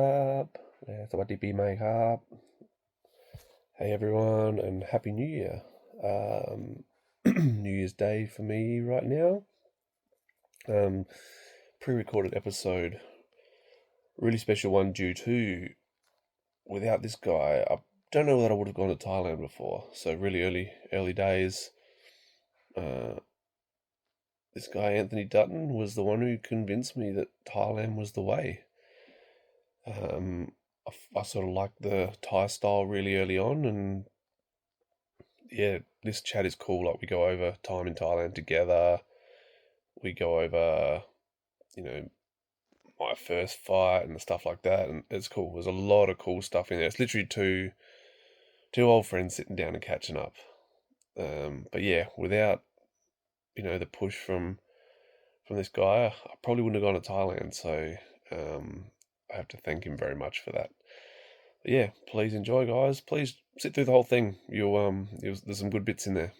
ครับสวัสดีปีใหม่ครับ Hey everyone and Happy New Year. New Year's Day for me right now. Pre-recorded episode. Really special one due to without this guy, I don't know that I would have gone to Thailand before. So really early days. This guy Anthony Dutton was the one who convinced me that Thailand was the way. I sort of liked the Thai style really early on, and yeah, this chat is cool. Like, we go over time in Thailand together. We go over, my first fight and stuff like that, and it's cool. There's a lot of cool stuff in there. It's literally two old friends sitting down and catching up. But yeah, without the push from this guy, I probably wouldn't have gone to Thailand. So I have to thank him very much for that. But yeah, please enjoy, guys. Please sit through the whole thing. There's some good bits in there.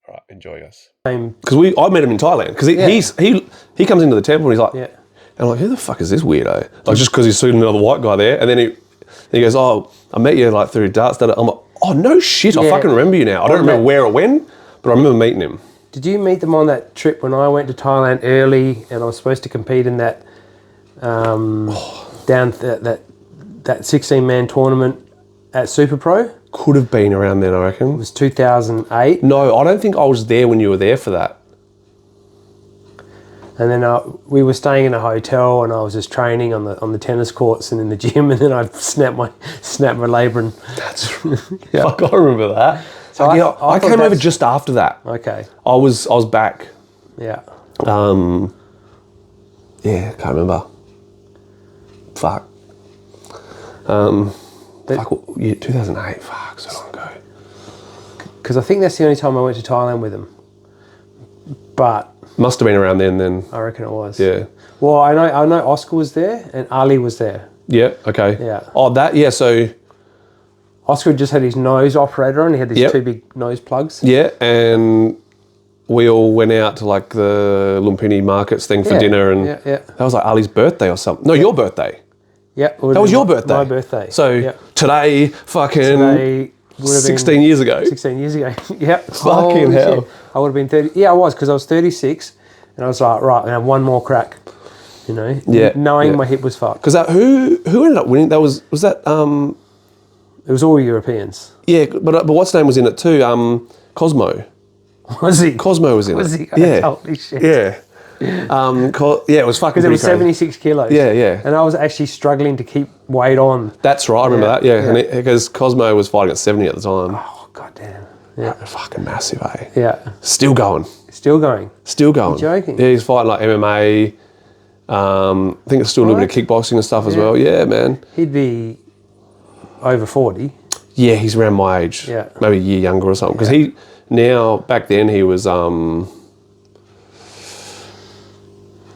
All right, enjoy, guys. Because I met him in Thailand. Because he comes into the temple and he's like, and I'm like, who the fuck is this weirdo? Like, just because he's seen another white guy there, and then he goes, oh, I met you like through darts. I'm like, oh no shit, I fucking remember you now. I don't remember where it went, but I remember meeting him. Did you meet them on that trip when I went to Thailand early and I was supposed to compete in that that 16-man tournament at Super Pro? Could have been around then, I reckon. It was 2008. No, I don't think I was there when you were there for that. And then we were staying in a hotel, and I was just training on the tennis courts and in the gym, and then I snapped my labrum. That's fuck, I remember that. So I came over just after that. Okay. I was back. Yeah. Yeah, can't remember. Fuck. Fuck, yeah, 2008. Fuck, so long ago. Because I think that's the only time I went to Thailand with him. But must have been around then. I reckon it was. Yeah. Well, I know Oscar was there and Ali was there. Yeah. Okay. Yeah. Oh, that. Yeah. So Oscar just had his nose operated on. He had these two big nose plugs. Yeah, and we all went out to like the Lumpini markets thing for dinner, and that was like Ali's birthday or something. No, your birthday. Yeah. That was your birthday. My birthday. So today, fucking 16 years ago. 16 years ago. Yeah. Fucking hell. Shit. I would have been 30. Yeah, I was, because I was 36, and I was like, right, I'm gonna have one more crack. Knowing my hip was fucked. Because who ended up winning? That was that. It was all Europeans. Yeah, but what's name was in it too? Cosmo. Was he? Cosmo was in it. Was he? Yeah. Holy shit. Yeah. Yeah, it was fucking. Because it was 76 kilos. Yeah. And I was actually struggling to keep weight on. That's right. I remember that. Yeah, and because Cosmo was fighting at 70 at the time. Oh goddamn. Yeah. Fucking massive, eh? Yeah. Still going. Still going. You're joking? Yeah, he's fighting like MMA. I think it's still a little bit of kickboxing and stuff as well. Yeah, man. He'd be over 40. Yeah, he's around my age. Yeah. Maybe a year younger or something. Because back then he was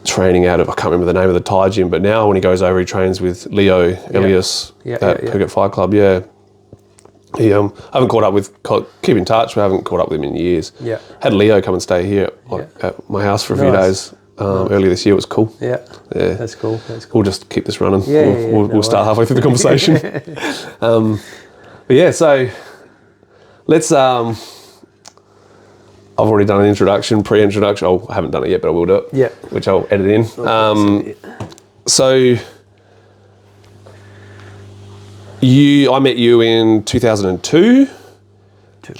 training out of, I can't remember the name of the Thai gym, but now when he goes over, he trains with Leo Elias at Phuket Fight Club. Yeah. He, I haven't caught up with, keep in touch, but I haven't caught up with him in years. Yeah. Had Leo come and stay here at my house for a few days earlier this year. It was cool. Yeah. That's cool. We'll just keep this running. We'll start halfway through the conversation. But yeah, so let's, I've already done an introduction, pre-introduction. Oh, I haven't done it yet, but I will do it. Yeah. Which I'll edit in. So I met you in 2002.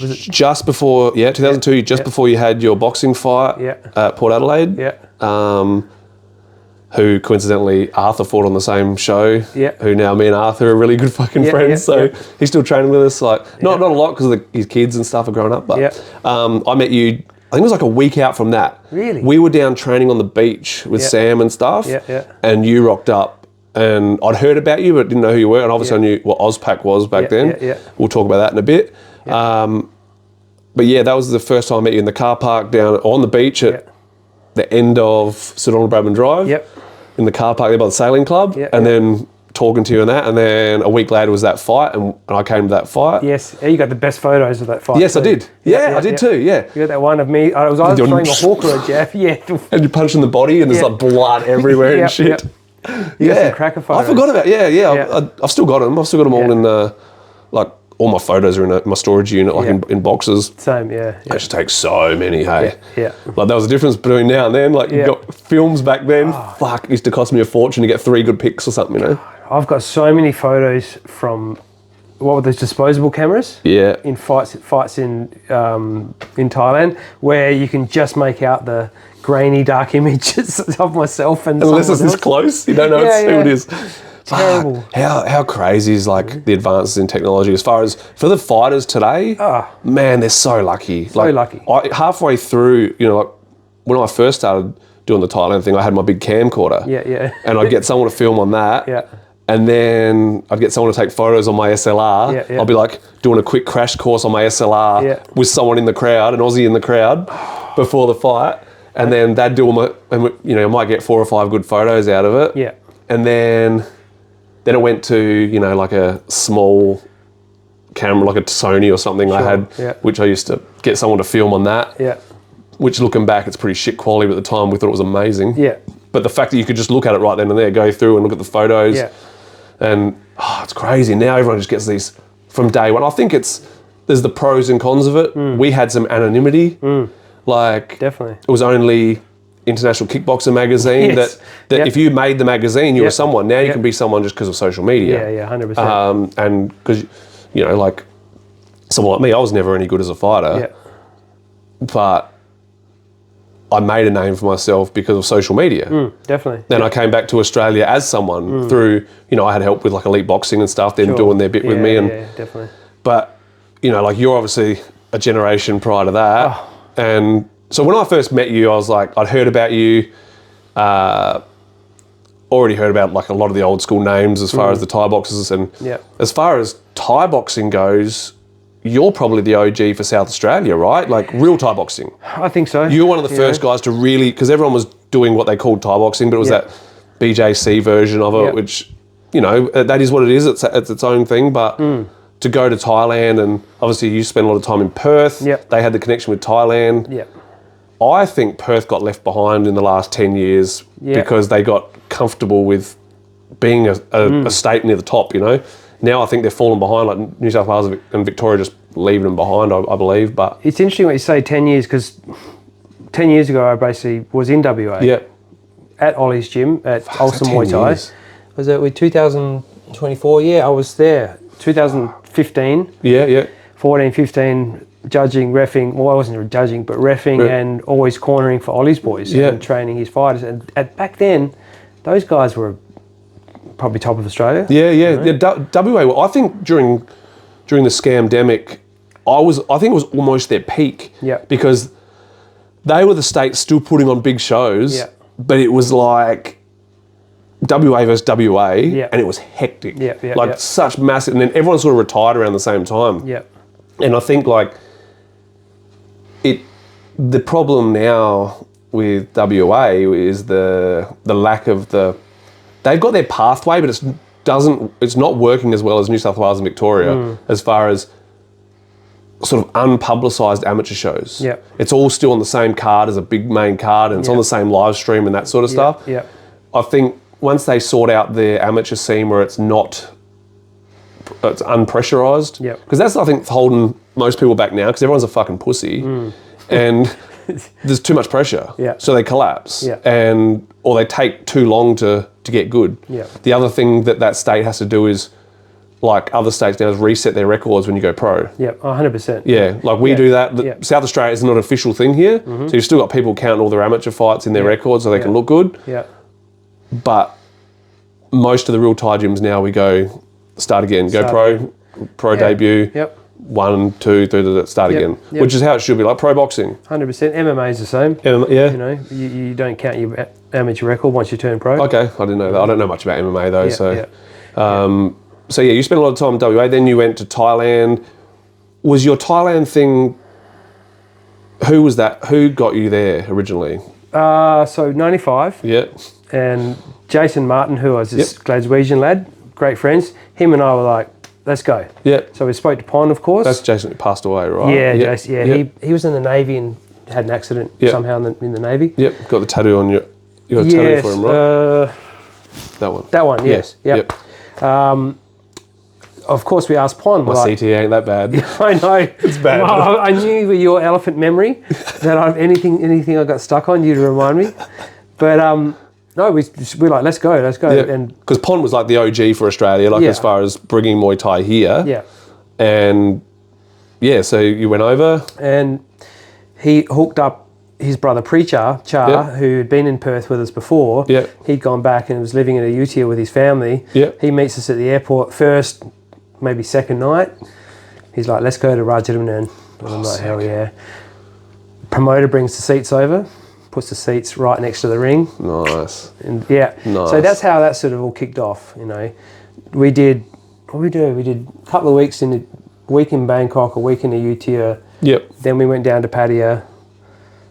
Was it? Just before, 2002, before you had your boxing fight at Port Adelaide. Yeah. Who coincidentally Arthur fought on the same show. Yeah. Who now me and Arthur are really good fucking friends. He's still training with us. Like not a lot because his kids and stuff are growing up. But I met you. I think it was like a week out from that. Really? We were down training on the beach with Sam and stuff. Yeah. And you rocked up, and I'd heard about you but didn't know who you were. And obviously I knew what OACK was back then. Yeah. We'll talk about that in a bit. Yeah. But yeah, that was the first time I met you in the car park down on the beach at the end of Sedona Bradman Drive. Yep. In the car park there by the sailing club. Yep. And then talking to you and that. And then a week later was that fight, and I came to that fight. Yes. You got the best photos of that fight. Yes, too. I did. Yeah, I did too, yeah. You got that one of me. I was either throwing a hook or a jab. Yeah. And you're punching the body and there's like blood everywhere and shit. You got some cracker photos. I forgot about. I've still got them. I've still got them all in like all my photos are in my storage unit, like in boxes. Same, I used to take so many. Hey, yeah. Like there was a difference between now and then. Like you got films back then. Fuck, it used to cost me a fortune to get 3 good pics or something. You know. I've got so many photos from what were those disposable cameras? Yeah. In fights in Thailand, where you can just make out the grainy dark images of myself and unless it's this close, you don't know who it is. Terrible. How crazy is like the advances in technology as far as for the fighters today? Man, they're so lucky. So lucky. Halfway through, you know, like when I first started doing the Thailand thing, I had my big camcorder. Yeah. And I'd get someone to film on that. Yeah. And then I'd get someone to take photos on my SLR. Yeah. I'll be like doing a quick crash course on my SLR with someone in the crowd, an Aussie in the crowd, before the fight. And then they'd do all my, and you know, I might get 4 or 5 good photos out of it. Yeah. And then it went to, you know, like a small camera, like a Sony or something I had, which I used to get someone to film on that. Yeah. Which looking back, it's pretty shit quality, but at the time we thought it was amazing. Yeah. But the fact that you could just look at it right then and there, go through and look at the photos. Yeah. And it's crazy. Now everyone just gets these from day one. I think there's the pros and cons of it. We had some anonymity. Like, definitely. It was only International Kickboxer magazine that if you made the magazine, you were someone. Now you can be someone just because of social media. Yeah, 100%. And because, you know, like someone like me, I was never any good as a fighter. Yeah. But I made a name for myself because of social media. Definitely. Then I came back to Australia as someone through, you know, I had help with like elite boxing and stuff, them doing their bit with me. And definitely. But, you know, like you're obviously a generation prior to that. And so when I first met you, I was like, I'd heard about you, already heard about like a lot of the old school names as far as the Thai boxers. And as far as Thai boxing goes, you're probably the OG for South Australia, right? Like real Thai boxing. I think so. You're one of the first guys to really, because everyone was doing what they called Thai boxing, but it was that BJC version of it, which, you know, that is what it is. It's its own thing. But to go to Thailand, and obviously you spent a lot of time in Perth. They had the connection with Thailand. I think Perth got left behind in the last 10 years because they got comfortable with being a state near the top, you know. Now I think they're falling behind, like New South Wales and Victoria just leaving them behind, I believe. But it's interesting what you say 10 years, because 10 years ago I basically was in WA at Ollie's gym at Olsen Muay Thai. Was it with 2024? Yeah, I was there. 2015. 14, 15, judging, reffing. Well, I wasn't judging, but reffing and always cornering for Ollie's boys and training his fighters. And back then, those guys were probably top of Australia. WA. Well, I think during the scamdemic, I think it was almost their peak. Because they were the state still putting on big shows, but it was like WA versus WA, and it was hectic. Such massive, and then everyone sort of retired around the same time. And I think like the problem now with WA is the lack of they've got their pathway, but it's not working as well as New South Wales and Victoria as far as sort of unpublicised amateur shows. It's all still on the same card as a big main card, and it's on the same live stream and that sort of stuff. I think once they sort out the amateur scene where it's unpressurised, because that's I think holding most people back now, because everyone's a fucking pussy, and there's too much pressure, so they collapse, or they take too long to get good. The other thing that state has to do is, like other states now, is reset their records when you go pro. 100%. Like we do that. South Australia is not an official thing here, so you've still got people counting all their amateur fights in their records so they can look good. But most of the real Thai gyms now, we go start again, pro debut. 1, 2, 3, start again, which is how it should be, like pro boxing. 100%. MMA is the same. You know, you don't count your amateur record once you turn pro. Okay, I didn't know that. I don't know much about MMA though, So you spent a lot of time in WA, then you went to Thailand. Was your Thailand thing, who was that? Who got you there originally? So 95. And Jason Martin, who was this Glaswegian lad, great friends, him and I were like, let's go. So we spoke to Pond, of course. That's Jason who passed away, right? Jason, he was in the Navy and had an accident somehow in the Navy. Got the tattoo on you. You got a tattoo for him, right? that one. That one, yes. Yep. Of course, we asked Pon. My CTA ain't that bad. I know. It's bad. Well, I knew with your elephant memory that anything I got stuck on, you'd remind me. But no, we're like, let's go. Yeah. And because Pon was like the OG for Australia, like as far as bringing Muay Thai here. Yeah. And yeah, so you went over. And he hooked up his brother Preacher, Char, who had been in Perth with us before. Yeah. He'd gone back and was living in a Utia with his family. Yeah. He meets us at the airport first, maybe second night. He's like, let's go to Rajadamnern. And I'm like, hell yeah. Promoter brings the seats over, puts the seats right next to the ring. Nice. And nice. So that's how that sort of all kicked off, you know. We did a couple of weeks a week in Bangkok, a week in the Utia. Yep. Then we went down to Pattaya,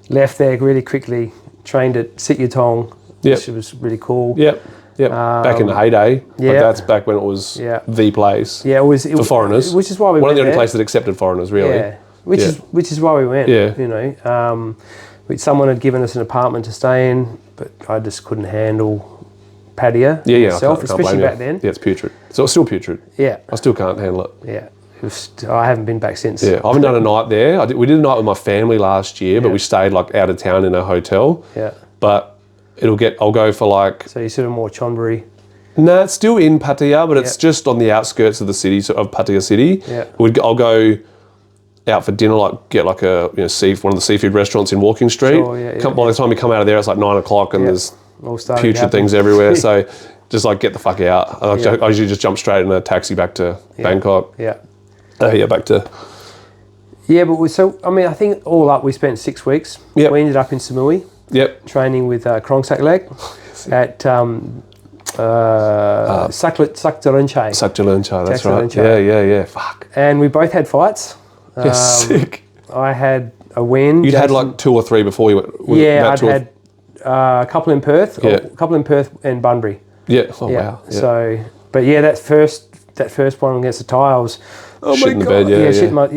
left there really quickly, trained at Sityodtong, which was really cool. Yep. Back in the heyday. Yeah. Like that's back when it was the place. Yeah, it was for foreigners. Which is why we one went of the only there. places that accepted foreigners, really. Yeah. Which is why we went. Yeah. You know. Someone had given us an apartment to stay in, but I just couldn't handle Pattaya myself, especially back then. Yeah, it's putrid. So it's still putrid. Yeah. I still can't handle it. Yeah. I haven't been back since. Yeah, I haven't done a night there. We did a night with my family last year, but we stayed like out of town in a hotel. Yeah. But I'll go for like... So you're sort of more Chonburi. No, it's still in Pattaya, but it's just on the outskirts of the city, of Pattaya city. Yeah. I'll go out for dinner, like get like one of the seafood restaurants in Walking Street. Sure, By the time you come out of there, it's like 9 o'clock and there's putrid things everywhere. So just like get the fuck out. I usually just jump straight in a taxi back to Bangkok. Yeah. Back to... Yeah, but I think all up we spent 6 weeks. Yep. We ended up in Samui. Yep. Training with Krongsak Leg at Saktaranchai. Saktaranchai, that's right. Yeah. Fuck. And we both had fights. Sick. I had a win. You'd had like 2 or 3 before you went. I'd had a couple in Perth. A couple in Perth and Bunbury. Yeah. Oh wow. Yeah. So, but yeah, that first one against the Thai, I was shit in the bed. shit my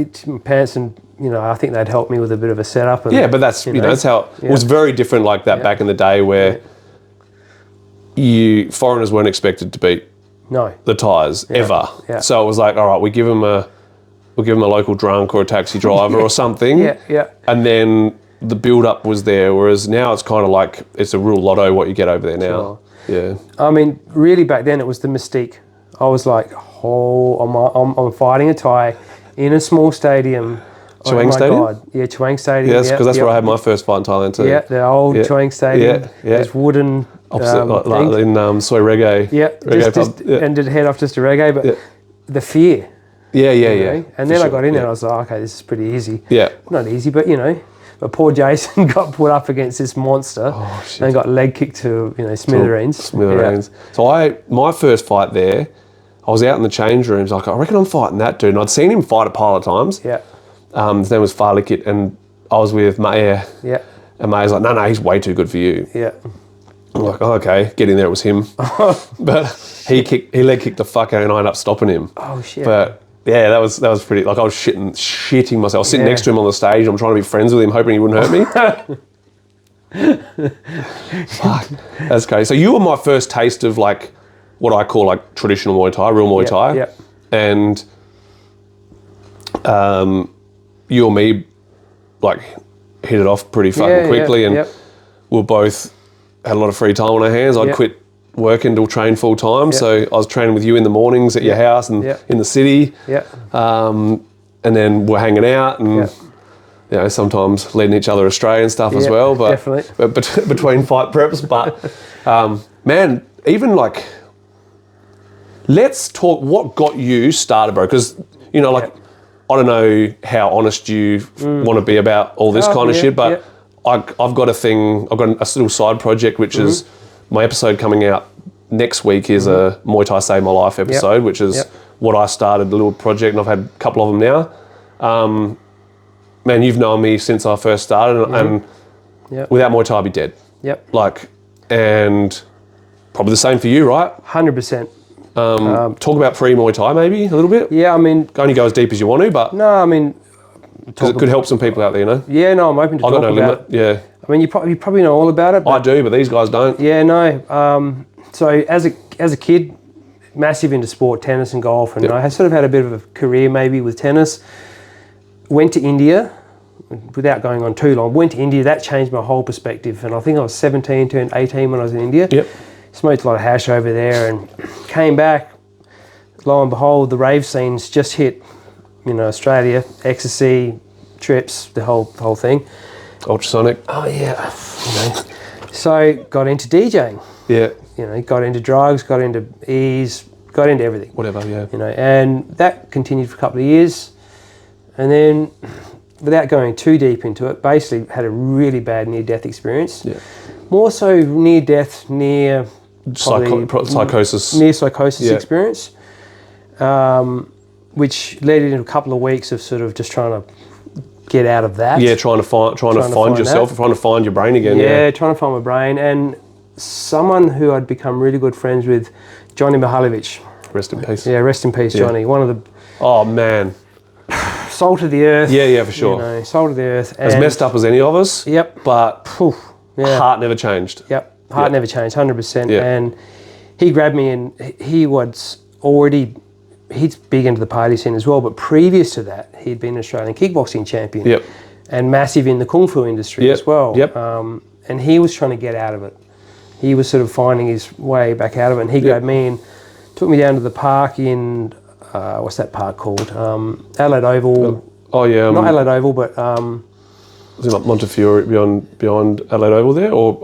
pants, and you know, I think they'd helped me with a bit of a setup. And, but that's that's how it was very different like that back in the day where foreigners weren't expected to beat the Thais ever. Yeah. So it was like, all right, we'll give them a local drunk or a taxi driver or something. Yeah. And then the build up was there, whereas now it's kind of like it's a real lotto what you get over there now. Sure. Yeah. I mean, really back then it was the mystique. I was like, I'm fighting a Thai in a small stadium. Chuang Stadium? God. Yeah, Chuang Stadium. Yes, because that's where I had my first fight in Thailand too. Yeah, the old Chuang Stadium. Yeah. There's wooden... Opposite, like in Soy Reggae. Yeah, and did head off just to reggae, but the fear. Yeah. And then I got in there and I was like, okay, this is pretty easy. Yeah. Not easy, but you know. But poor Jason got put up against this monster and got leg kicked to, smithereens. Yeah. So my first fight there, I was out in the change rooms, like, I reckon I'm fighting that dude. And I'd seen him fight a pile of times. Yeah. His name was Farlikit, and I was with Maya. Yeah. And Maya's like, no, he's way too good for you. Yeah. I'm like, oh, okay, get in there, it was him. But he leg kicked the fuck out and I ended up stopping him. Oh, shit. But yeah, that was pretty, like I was shitting myself. I was sitting next to him on the stage, I'm trying to be friends with him, hoping he wouldn't hurt me. Fuck, that's crazy. So you were my first taste of like, what I call like traditional Muay Thai, real Muay Thai. Yeah. And you and me like hit it off pretty fucking quickly and we're both had a lot of free time on our hands. I'd quit working to train full time. So I was training with you in the mornings at your house and in the city. Yeah. And then we're hanging out and sometimes leading each other astray and stuff as well. But definitely. But between fight preps. But man, even like, let's talk what got you started, bro. Because I don't know how honest you want to be about all this kind of shit, but I've got a little side project, which is my episode coming out next week is a Muay Thai Save My Life episode, which is what I started, a little project, and I've had a couple of them now. Man, you've known me since I first started, and without Muay Thai, I'd be dead. Yep. Like, and probably the same for you, right? 100%. Talk about pre-Muay Thai maybe a little bit. Yeah, I mean... Only go as deep as you want to, but... No, I mean... Because it could help some people out there, Yeah, no, I'm open to talk about it. Yeah. I mean, you probably know all about it. I do, but these guys don't. Yeah, no. So as a kid, massive into sport, tennis and golf, and I sort of had a bit of a career maybe with tennis. Went to India, without going on too long, went to India, that changed my whole perspective. And I think I was 17, turned 18 when I was in India. Yep. Smoked a lot of hash over there and came back. Lo and behold, the rave scenes just hit, Australia, ecstasy, trips, the whole thing. Ultrasonic. Oh yeah, So got into DJing. Yeah. Got into drugs, got into ease, got into everything. Whatever, yeah. And that continued for a couple of years. And then, without going too deep into it, basically had a really bad near-death experience. Yeah. More so near-death, psychosis. Near psychosis experience, which led into a couple of weeks of sort of just trying to get out of that. Yeah, trying to find yourself, trying to find your brain again. Yeah, trying to find my brain. And someone who I'd become really good friends with, Johnny Mihalovic. Rest in peace. Yeah, rest in peace, Johnny. One of the... Oh, man. Salt of the earth. Yeah, for sure. Salt of the earth. As messed up as any of us. Yep. But heart never changed. Yep. Heart never changed, 100%. Yeah. And he grabbed me, and he's big into the party scene as well, but previous to that, he'd been an Australian kickboxing champion. Yep. And massive in the Kung Fu industry as well. Yep. And he was trying to get out of it. He was sort of finding his way back out of it, and he grabbed me and took me down to the park in... what's that park called? Adelaide Oval. Oh yeah. Not Adelaide Oval, but is it like Montefiore beyond Adelaide Oval there, or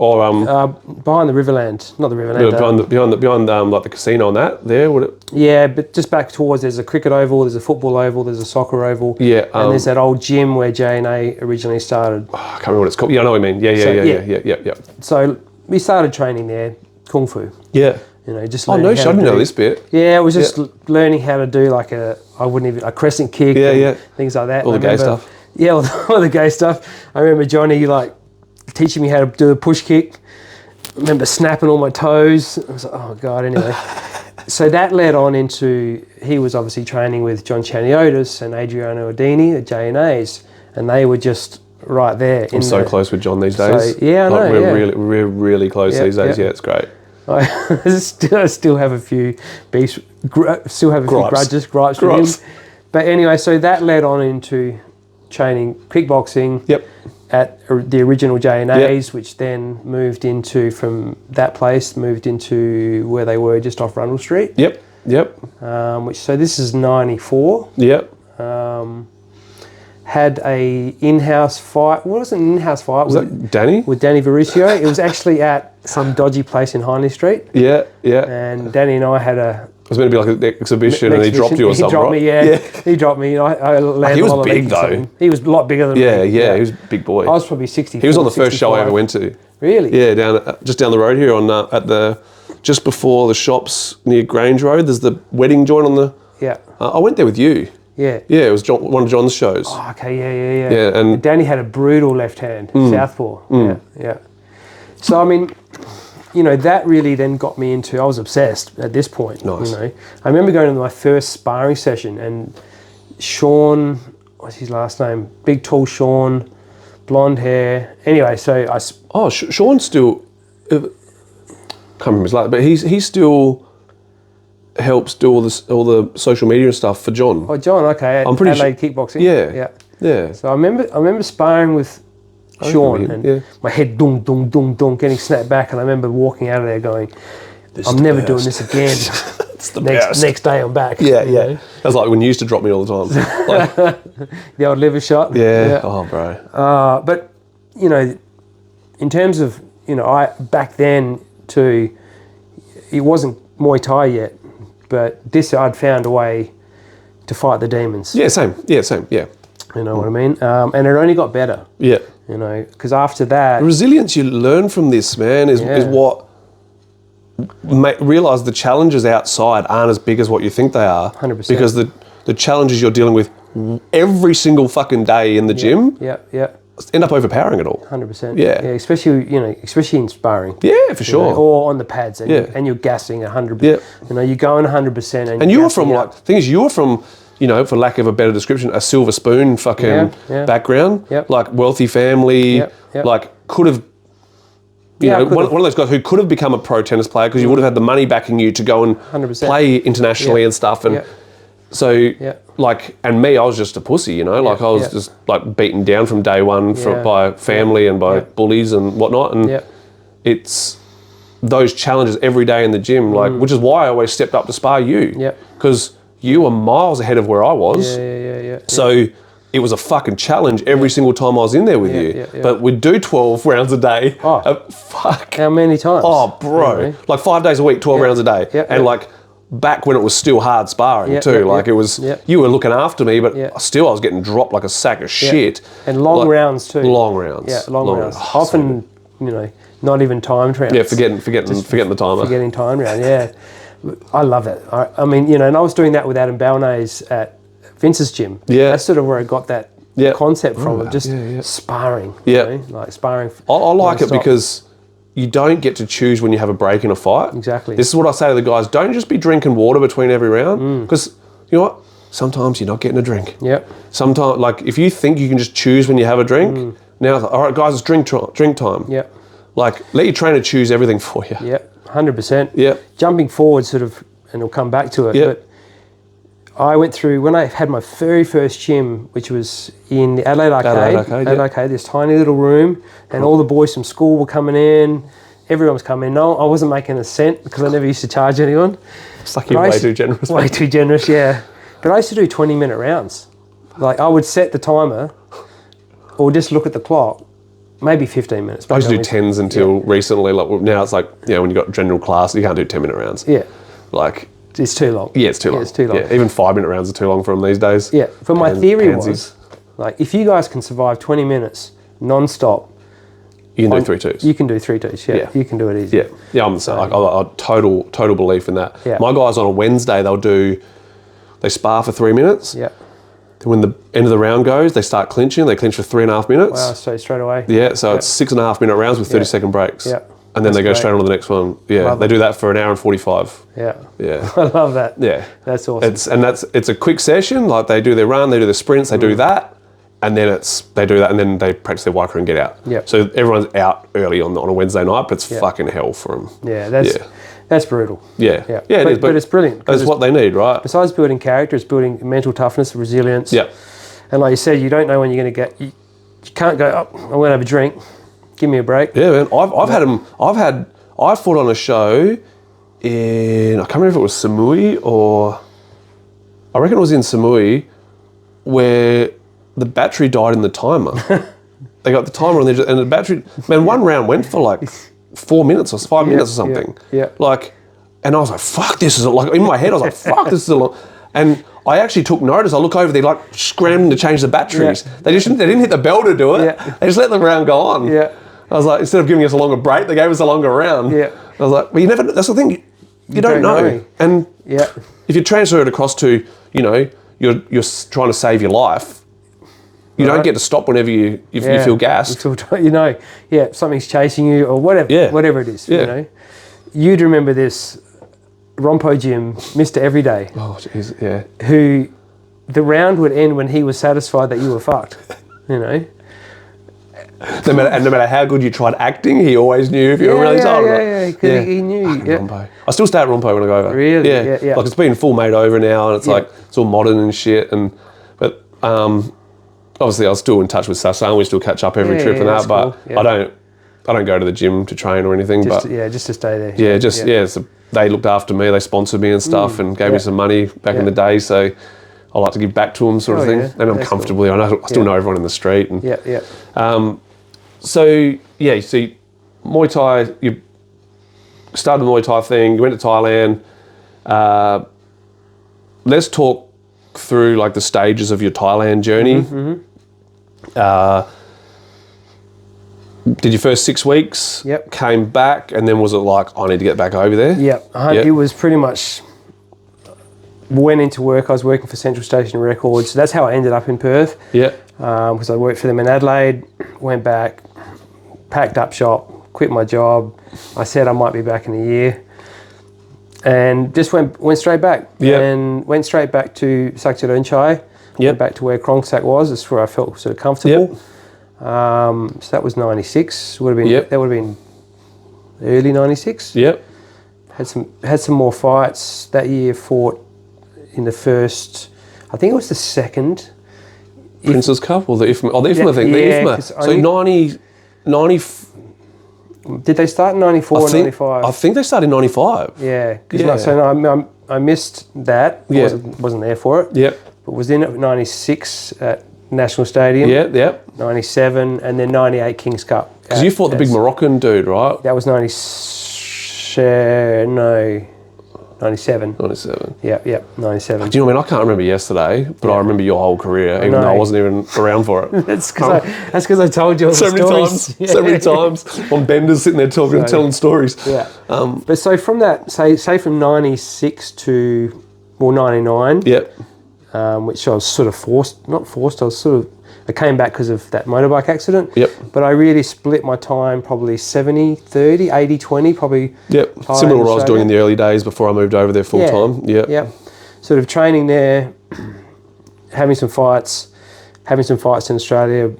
behind the Riverland, not the Riverland. Beyond like the casino and that there, would it? Yeah, but just back towards, there's a cricket oval, there's a football oval, there's a soccer oval. Yeah. And there's that old gym where J&A originally started. I can't remember what it's called. Yeah, I know what you mean. Yeah. So we started training there, Kung Fu. Yeah. Just I didn't know this bit. Yeah, it was just learning how to do like a crescent kick and things like that. All the gay stuff. Yeah, all the gay stuff. I remember Johnny like teaching me how to do a push kick. I remember snapping all my toes. I was like, oh God, anyway. So that led on into, he was obviously training with John Chaniotis and Adriano Ordini at J&A's, and they were just right there. I'm so close with John these days. So, yeah, I know. We're really close these days. Yeah, it's great. I still have a few beefs, still have a few gripes with him. But anyway, so that led on into training kickboxing at the original J&A's, which then moved into, from that place, moved into where they were just off Rundle Street. Yep. So this is 94. Yep. Had a in-house fight. What was an in-house fight? Was that Danny? With Danny Verusio. It was actually at some dodgy place in Hindley Street. Yeah. And Danny and I had a... It was meant to be like an exhibition, and he dropped you or something, right? He dropped me. I landed. He was big though. He was a lot bigger than me. Yeah, he was a big boy. I was probably 60. He was on the first show I ever went to. Really? Yeah, just down the road here just before the shops near Grange Road. There's the wedding joint on the... Yeah. I went there with you. Yeah. Yeah, it was one of John's shows. Oh, okay, yeah. Yeah, and Danny had a brutal left hand, southpaw. Yeah. So, I mean, that really then got me into, I was obsessed at this point. Nice. I remember going to my first sparring session, and Sean, what's his last name? Big, tall Sean, blonde hair. Anyway, so I... Oh, Sean still... can't remember his last, but he still... helps do all the social media and stuff for John. Oh, John, okay. I'm pretty Adelaide kickboxing. Yeah. So I remember sparring with Sean, and my head dong, getting snapped back, and I remember walking out of there going, I'm never doing this again. It's the best. Next day I'm back. Yeah. That's like when you used to drop me all the time. Like, the old liver shot. Yeah. Oh, bro. But, in terms of, I back then too, it wasn't Muay Thai yet, but this I'd found a way to fight the demons. Yeah, same. Yeah. You know what I mean? And it only got better. Yeah. Because after that... The resilience you learn from this, man, is what... realise the challenges outside aren't as big as what you think they are. 100%. Because the challenges you're dealing with every single fucking day in the gym... Yeah. End up overpowering it all. 100%. Yeah, especially in sparring. Yeah, for sure. Or on the pads, and you're gassing 100%. Yeah. You're going 100%, and you were from the thing is, you were from, for lack of a better description, a silver spoon fucking background. Yep. Like wealthy family. Yep. Like could have you know, one of those guys who could have become a pro tennis player because you would have had the money backing you to go and 100%. play internationally and stuff. And so, like, and me, I was just a pussy, you know, like I was just like beaten down from day one by family and by bullies and whatnot. And it's those challenges every day in the gym, like, which is why I always stepped up to spar you. Because you were miles ahead of where I was. So it was a fucking challenge every single time I was in there with you. But we'd do 12 rounds a day. Fuck. How many times? Oh, bro. You know? Like 5 days a week, 12 rounds a day. And like back when it was still hard sparring too. Like it was, you were looking after me, but still I was getting dropped like a sack of shit. And long rounds too. Long rounds. Yeah, long rounds. Often, you know, not even timed rounds. Yeah, forgetting the timer. Forgetting time round, I love it. I mean, you know, and I was doing that with Adam Balnays at Vince's gym. Yeah. That's sort of where I got that concept from, of just sparring. You know, like sparring. I like it because you don't get to choose when you have a break in a fight. Exactly. This is what I say to the guys, don't just be drinking water between every round, because you know what? Sometimes you're not getting a drink. Yep. Sometimes, like, if you think you can just choose when you have a drink, now it's like, all right, guys, it's drink time. Yep. Like, let your trainer choose everything for you. Yep, 100%. Yep. Jumping forward sort of, and we'll come back to it, but I went through, when I had my very first gym, which was in the Adelaide Arcade, this tiny little room, and all the boys from school were coming in, everyone was coming in. No, I wasn't making a cent because I never used to charge anyone. It's like you're way too generous. Way too generous, yeah. But I used to do 20-minute rounds. Like, I would set the timer or just look at the clock, maybe 15 minutes. I used to do 10s until recently. Like, now it's like, you know, when you've got general class, you can't do 10-minute rounds. Yeah. Like, it's too long. Yeah, it's too long. It's too long. Yeah, even 5-minute rounds are too long for them these days. Yeah, but my theory was, like, if you guys can survive 20 minutes non-stop, you can do 3 twos. You can do 3 twos, yeah. You can do it easy. Yeah, I'm the same. Like, I total belief in that. Yeah. My guys on a Wednesday, they spar for 3 minutes. Yeah. Then when the end of the round goes, they start clinching. They clinch for 3.5 minutes. Wow, so straight away. Yeah, so it's 6.5 minute rounds with 30-second breaks. Yeah. And then they go straight on to the next one. Yeah, they do that for 1 hour and 45. Yeah. Yeah. I love that. Yeah. That's awesome. It's a quick session. Like, they do their run, they do their sprints, they do that. And then they do that, and then they practice their Waika and get out. Yep. So everyone's out early on a Wednesday night, but it's fucking hell for them. Yeah, that's brutal. Yeah. Yeah, it is, but it's brilliant. That's what they need, right? Besides building character, it's building mental toughness, resilience. Yeah. And like you said, you don't know when you're going to get. You can't go, oh, I'm going to have a drink. Give me a break. Yeah, man. I fought on a show in, I can't remember if it was Samui or, I reckon it was in Samui, where the battery died in the timer. They got the timer and the battery, man, one round went for like 4 minutes or 5 minutes or something. Yeah. Like, and I was like, fuck, this is like, in my head, I was like, fuck, this is a long, and I actually took notice. I look over, they're like scrambling to change the batteries. Yeah. They didn't hit the bell to do it. Yeah. They just let the round go on. Yeah. I was like, instead of giving us a longer break, they gave us a longer round. Yeah. I was like, well, that's the thing, you don't know. And if you transfer it across to, you know, you're trying to save your life, you don't get to stop whenever you feel gassed. You know, something's chasing you or whatever it is, you know. You'd remember this Rompo Jim, Mr. Everyday. Oh, jeez, yeah. Who, the round would end when he was satisfied that you were fucked, you know. No matter how good you tried acting, he always knew if you were really tired. Yeah, he knew. Rompo. I still stay at Rompo when I go over. Really? Yeah. Like, it's been full made over now, and it's like, it's all modern and shit, but obviously I was still in touch with Sasan, we still catch up every trip and that, but cool. I don't go to the gym to train or anything. Just to stay there. So they looked after me, they sponsored me and stuff and gave me some money back in the day, so I like to give back to them sort of thing. And I'm comfortably, cool. I still know everyone in the street. And, so you see, Muay Thai, you started the Muay Thai thing, you went to Thailand. Let's talk through like the stages of your Thailand journey. Did your first 6 weeks, came back, and then was it like, I need to get back over there? It was pretty much, went into work, I was working for Central Station Records, so that's how I ended up in Perth. Because I worked for them in Adelaide, went back, packed up shop, quit my job. I said I might be back in a year. And just went straight back. And went straight back to Sakcharonchai. Went back to where Krongsak was. That's where I felt sort of comfortable. So that was 96. That would have been early 96. Yep. Had some more fights that year. Fought in the first, I think it was the second Prince's Cup or the IFMA? Oh, the IFMA thing. Yeah, The IFMA. So 90. Did they start in 94 or 95? I think they started in 95. Yeah. Yeah. So I missed that. Yeah. Wasn't there for it. Yep. But was in at 96 at National Stadium. Yep. 97 and then 98 Kings Cup. Because you fought the big Moroccan dude, right? That was 97. 97. Yep, 97. Do you know what I mean? I can't remember yesterday, but I remember your whole career, even though I wasn't even around for it. That's because I told you all so the many stories. times, so many times on benders sitting there telling stories. Yeah. But so from that, say from 96 to 99. Yep. Which I was sort of not forced. I came back because of that motorbike accident. Yep. But I really split my time probably 70-30, 80-20 probably. Yep. Similar to what I was doing in the early days before I moved over there full time. Yep. Yep. Sort of training there, having some fights in Australia,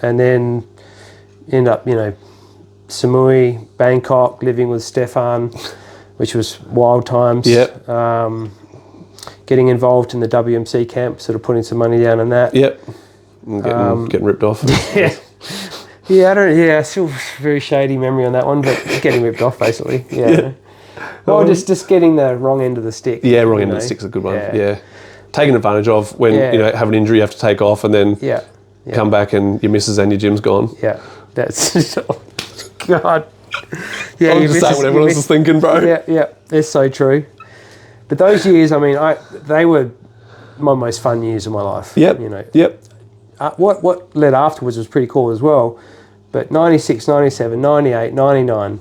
and then end up, Samui, Bangkok, living with Stefan, which was wild times. Yep. Getting involved in the WMC camp, sort of putting some money down on that. Yep. Getting ripped off. Yeah. Still very shady memory on that one, but getting ripped off basically. Yeah. Well, just getting the wrong end of the stick. Yeah, wrong end of the stick's a good one. Yeah. Taking advantage of when have an injury, you have to take off, and then come back and your missus and your gym's gone. Yeah. That's God. Yeah. I'm just saying what everyone else is thinking, bro. Yeah. It's so true. But those years, I mean, they were my most fun years of my life. Yep. Yep. What led afterwards was pretty cool as well. But 96, 97, 98, 99,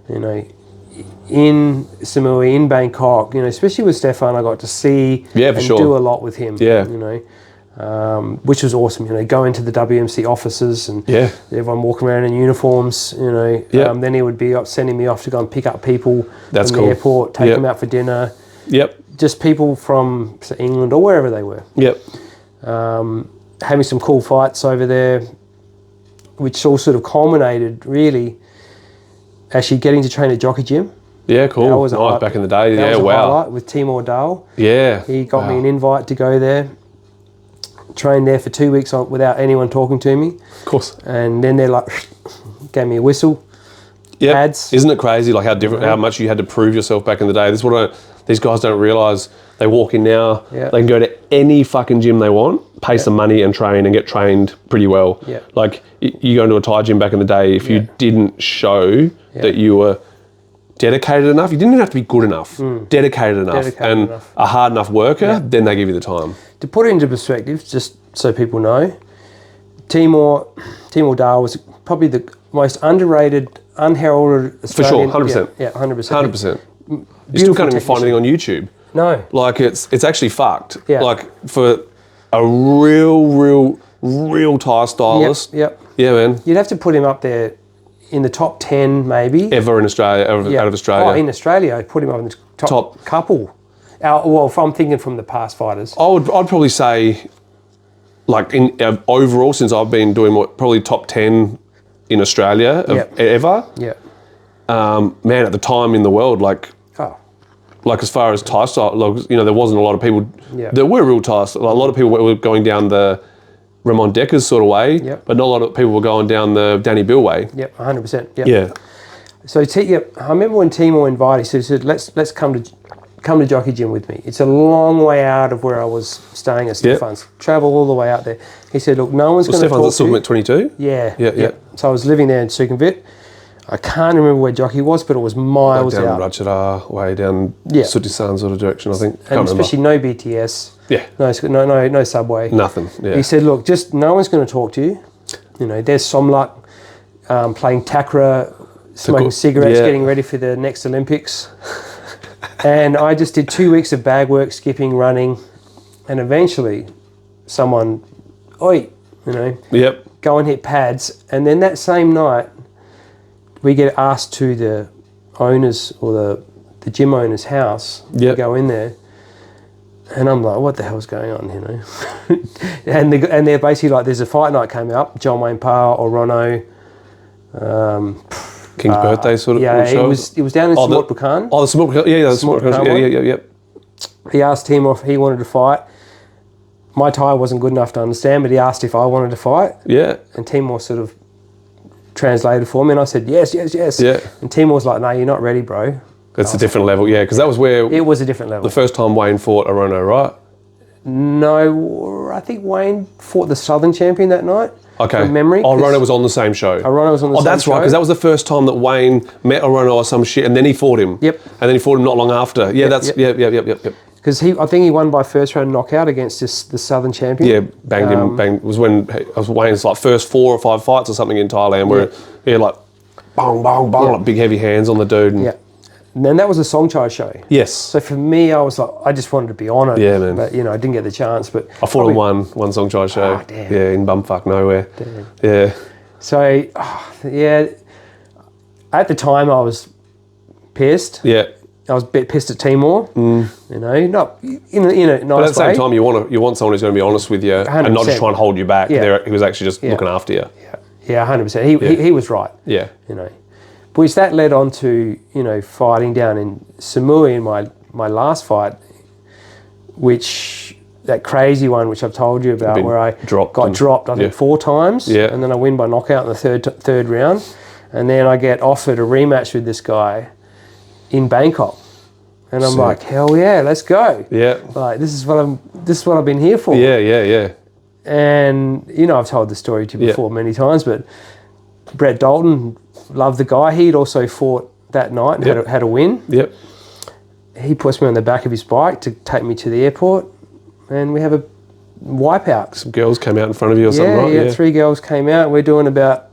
in Samui, in Bangkok, especially with Stefan, I got to see and do a lot with him. Yeah. Which was awesome. Go into the WMC offices and everyone walking around in uniforms. Then he would be sending me off to go and pick up people from the airport, take them out for dinner. Yep. Just people from England or wherever they were. Yep. Having some cool fights over there, which all sort of culminated really actually getting to train at Jockey Gym. Yeah, cool. That was back in the day. That was a wow. highlight with Timor Dale. Yeah. He got me an invite to go there. Trained there for 2 weeks without anyone talking to me. Of course. And then they're like, gave me a whistle. Yeah. Pads. Isn't it crazy like how much you had to prove yourself back in the day? This is what these guys don't realise. They walk in now, they can go to any fucking gym they want, pay some money and train and get trained pretty well. Yeah. Like you go into a Thai gym back in the day, if you didn't show that you were dedicated enough, you didn't even have to be good enough, dedicated enough a hard enough worker, then they give you the time. To put it into perspective, just so people know, Timor Dale was probably the most underrated, unheralded Australian. For sure, 100%. Yeah, 100%. 100%. You still can't even find anything on YouTube. No. Like it's actually fucked. Yeah. Like for a real Thai stylist. Yep. Yeah, man. You'd have to put him up there in the top 10 maybe. Ever in Australia, out of Australia. Oh, in Australia, I'd put him up in the top couple. Well, if I'm thinking from the past fighters. I'd probably say, like in overall, since I've been doing probably top 10 in Australia ever. Yeah. Man, at the time in the world, like as far as Thai style, there wasn't a lot of people. Yeah. There were real Thai. A lot of people were going down the Ramon Decker's sort of way, but not a lot of people were going down the Danny Bill way. Yep, 100%. Yep. Yeah. So I remember when Timor invited, he said, let's come to Jockey Gym with me. It's a long way out of where I was staying at Stefan's. Travel all the way out there. He said, look, no one's going to talk to you. Stefan's at 22? Yeah. Yeah. So I was living there in Sukhumvit. I can't remember where Jockey was, but it was miles down out. Ratchadar, way down Sutisan sort of direction, I think. And especially no BTS. Yeah. No subway. Nothing. Yeah. He said, look, just no one's going to talk to you. There's Somluck playing Takra, smoking cigarettes, getting ready for the next Olympics. And I just did 2 weeks of bag work, skipping, running, and eventually someone, go and hit pads. And then that same night, we get asked to the owners or the gym owner's house to go in there. And I'm like, what the hell's going on, and they're basically like, there's a fight night coming up, John Wayne Parr or Rono, King's birthday sort of show? It was down in Samut Bukan. Oh, the Samut Bukan. Yeah, the Samut Bukan. Yeah. He asked him if he wanted to fight. My Thai wasn't good enough to understand, but he asked if I wanted to fight. Yeah. And Timor sort of translated for me, and I said, yes. Yeah. And Timor was like, no, you're not ready, bro. That's a different level, yeah, because that was where... It was a different level. The first time Wayne fought Arono, right? No, I think Wayne fought the Southern champion that night. Okay. From memory. Arono was on the same show. Arono was on the same show. Oh, that's right, because that was the first time that Wayne met Arono or some shit, and then he fought him. Yep. And then he fought him not long after. Yeah, Yep. Because I think he won by first round knockout against the Southern champion. Yeah, banged him. It was when it was Wayne's like first 4 or 5 fights or something in Thailand, where like bang, like big heavy hands on the dude. And and then that was a Songchai show. Yes. So for me, I was like, I just wanted to be on it. Yeah, man. But I didn't get the chance. But I fought on one Songchai show. Oh, damn. Yeah, in bumfuck nowhere. Damn. Yeah. So at the time I was pissed. Yeah. I was a bit pissed at Timor, not in a nice way. But at the same time, you want someone who's going to be honest with you 100%. and not just try and hold you back. Yeah. He was actually just looking after you. Yeah, 100%. He was right. Yeah. Which that led on to, fighting down in Samui in my last fight, which that crazy one which I've told you about where I got dropped I think 4 times, and then I win by knockout in the third round, and then I get offered a rematch with this guy in Bangkok, and I'm like, hell yeah, let's go. Yeah. Like this is what I've been here for. Yeah. And I've told the story to you before many times, but Brett Dutton, loved the guy. He'd also fought that night and had a win. Yep. He puts me on the back of his bike to take me to the airport, and we have a wipeout. Some girls came out in front of you or something, right? Yeah, 3 girls came out. We're doing about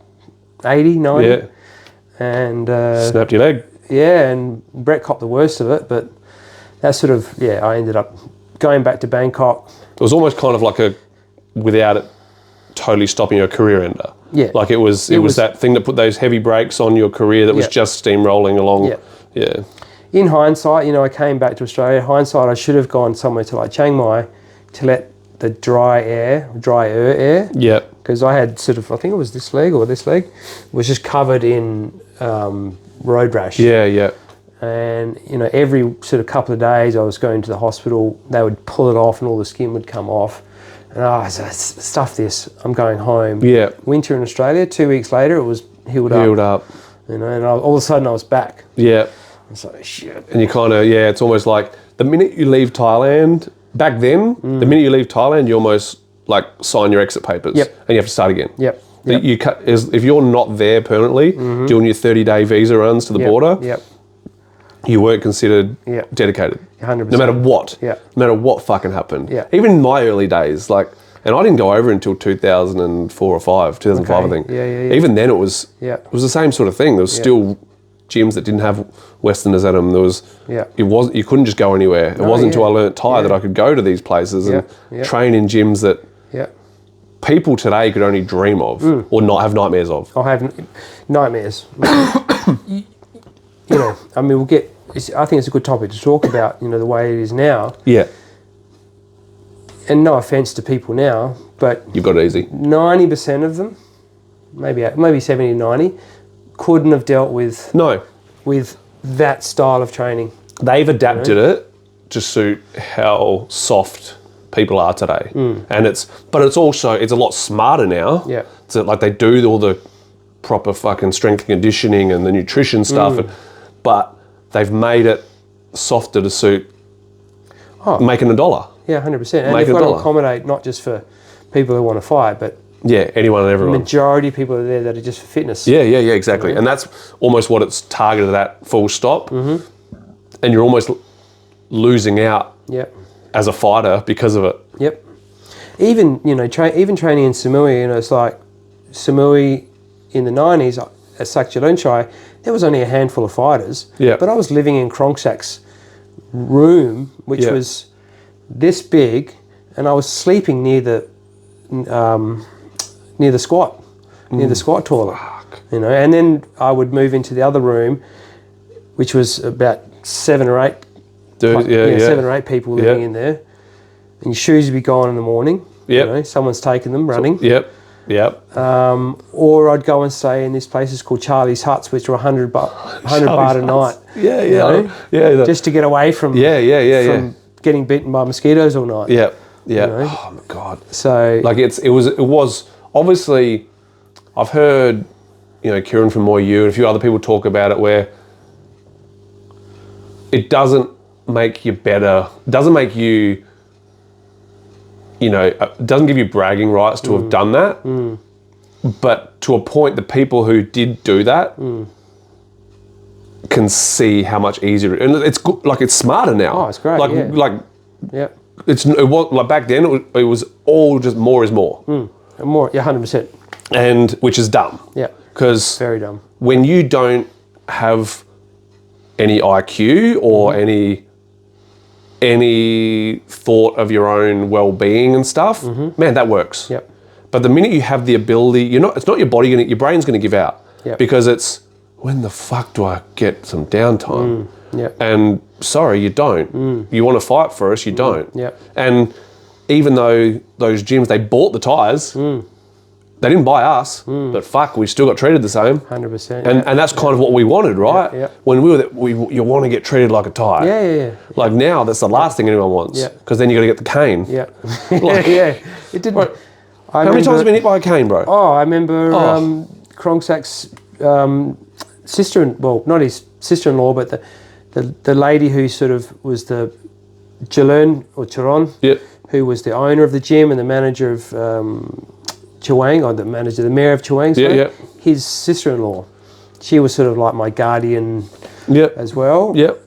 80, 90. Yeah. And snapped your leg. Yeah, and Brett copped the worst of it, but that sort of, I ended up going back to Bangkok. It was almost kind of like without it totally stopping your career ender. Yeah. Like it was that thing that put those heavy brakes on your career that was just steamrolling along. Yeah. In hindsight, I came back to Australia. Hindsight, I should have gone somewhere to like Chiang Mai to let the drier air. Yeah. Because I had sort of, I think it was this leg was just covered in road rash. Yeah. And, every sort of couple of days I was going to the hospital, they would pull it off and all the skin would come off. And I said, stuff this, I'm going home. Yeah. Winter in Australia, 2 weeks later, it was healed up. And all of a sudden I was back. Yeah. It's like, shit. And you kind of, it's almost like the minute you leave Thailand, back then, the minute you leave Thailand, you almost like sign your exit papers. Yep. And you have to start again. Yep. If you're not there permanently, doing your 30-day visa runs to the border, you weren't considered dedicated. 100%. No matter what. Yeah. No matter what fucking happened. Yeah. Even in my early days, and I didn't go over until 2004 or 2005, I think. Yeah. Even then it was the same sort of thing. There was still gyms that didn't have Westerners at them. There was, you couldn't just go anywhere. It wasn't until I learnt Thai that I could go to these places and train in gyms that people today could only dream of or not have nightmares of. I'll have nightmares. we'll get, I think it's a good topic to talk about, the way it is now. Yeah. And no offence to people now, but... You've got it easy. 90% of them, maybe 70 to 90, couldn't have dealt with... No. With that style of training. They've adapted it to suit how soft people are today. And it's a lot smarter now. Yeah. So like they do all the proper fucking strength and conditioning and the nutrition stuff, but they've made it softer to suit making $1. Yeah, 100%. And you've got to accommodate not just for people who want to fight, but anyone and everyone. The majority of people are there that are just for fitness. Yeah, exactly. And that's almost what it's targeted at, full stop. And you're almost losing out as a fighter because of it. Yep. Even, even training in Samui, it's like Samui in the 90s, at Sakchalunchai, there was only a handful of fighters. Yeah. But I was living in Krongsak's room, which was this big, and I was sleeping near the squat toilet. Fuck. And then I would move into the other room, which was about 7 or 8 7 or 8 people living in there. And your shoes would be gone in the morning. Yep. Someone's taken them running. Yep. Yep. Or I'd go and stay in these places called Charlie's Huts, which were 100 baht a night. Yeah, you know? Yeah. Just to get away from getting bitten by mosquitoes all night. Yeah. Yeah. You know? Oh my God. So like it was obviously, I've heard, you know, Kieran from Muay and a few other people talk about it where it doesn't make you better, doesn't make you, you know, doesn't give you bragging rights to have done that. But to a point, the people who did do that can see how much easier, and it's good, like it's smarter now. Oh, it's great. It was like back then. It was all just more is more. More, 100%. And which is dumb. Yeah. Because very dumb. When you don't have any IQ or any thought of your own well-being and stuff, man, that works. Yep. But the minute you have the ability, it's not your body your brain's going to give out. Yep. Because it's, when the fuck do I get some downtime? Yep. And sorry, you don't. You want to fight for us, you don't. Yep. And even though those gyms, they bought the tyres, they didn't buy us, but fuck, we still got treated the same. 100%. And that's kind of what we wanted, right? Yeah. When we were there, you want to get treated like a tyre. Yeah. Like now, that's the last thing anyone wants. Yeah. Because then you got to get the cane. Yeah. Like, yeah. It didn't. Right. How many times have you been hit by a cane, bro? Oh, I remember Krongsack's sister, well, not his sister-in-law, but the lady who sort of was the Chiron, who was the owner of the gym and the manager of Chawang, or the mayor of Chawang, his sister-in-law. She was sort of like my guardian as well. Yep.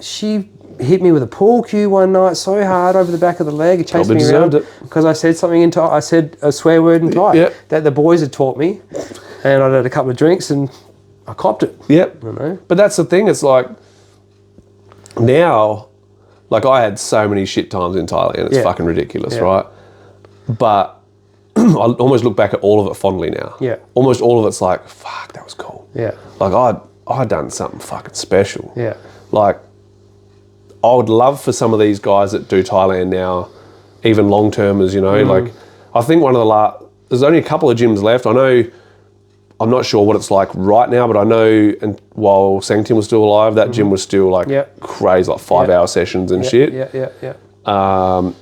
She hit me with a pool cue one night so hard over the back of the leg. It chased me around because I said something in Thai. I said a swear word in Thai that the boys had taught me, and I'd had a couple of drinks and I copped it. Yep. You know? But that's the thing. It's like now, like I had so many shit times in Thailand. It's fucking ridiculous, right? But I almost look back at all of it fondly now. Yeah. Almost all of it's like, fuck, that was cool. Yeah. Like I'd done something fucking special. Yeah. Like I would love for some of these guys that do Thailand now, even long termers, you know, like I think one of the there's only a couple of gyms left. I know, I'm not sure what it's like right now, but I know, and while Sangtim was still alive, that gym was still like crazy, like 5-hour sessions and shit. Yeah.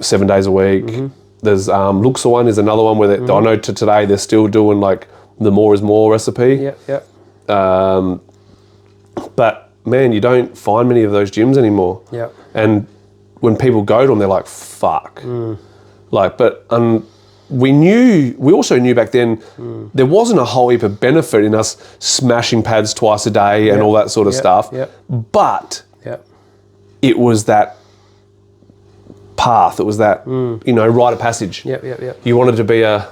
7 days a week. There's Luxa one is another one where I know to today they're still doing like the more is more recipe. But man, you don't find many of those gyms anymore. Yeah. And when people go to them, they're like, fuck. Like, but we also knew back then there wasn't a whole heap of benefit in us smashing pads twice a day and all that sort of stuff. But it was that path. It was that, rite of passage. You wanted to be a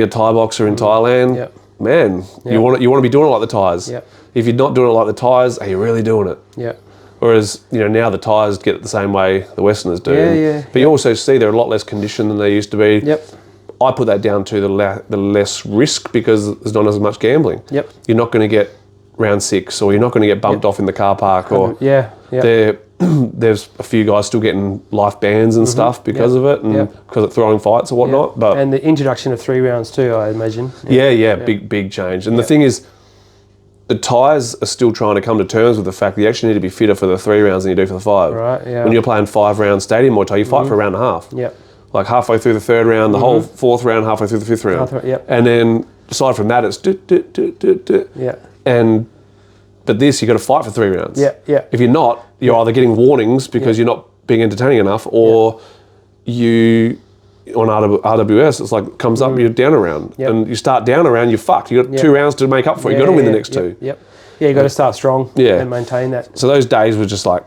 Thai boxer in Thailand. Man, you want to be doing it like the Thais. If you're not doing it like the Thais, are you really doing it? Whereas, now the Thais get it the same way the Westerners do. But you also see they're a lot less conditioned than they used to be. I put that down to the less risk because there's not as much gambling. You're not going to get round 6 or you're not going to get bumped off in the car park or there's a few guys still getting life bans and stuff because of it and because of throwing fights or whatnot. But and the introduction of 3 rounds too, I imagine. Big change. And the thing is, the Thais are still trying to come to terms with the fact that you actually need to be fitter for the 3 rounds than you do for the 5. Right, yeah. When you're playing 5-round stadium Muay Thai, you fight for a round and a half. Like halfway through the 3rd round, the whole 4th round, halfway through the 5th round. And then aside from that, it's But this, you got to fight for 3 rounds. If you're not, you're either getting warnings because you're not being entertaining enough, or you on RWS, it's like comes up, you're down a round, and you start down a round, you're fucked. You got 2 rounds to make up for it. You got to win the next 2. Yeah, you got to start strong. And maintain that. So those days were just like,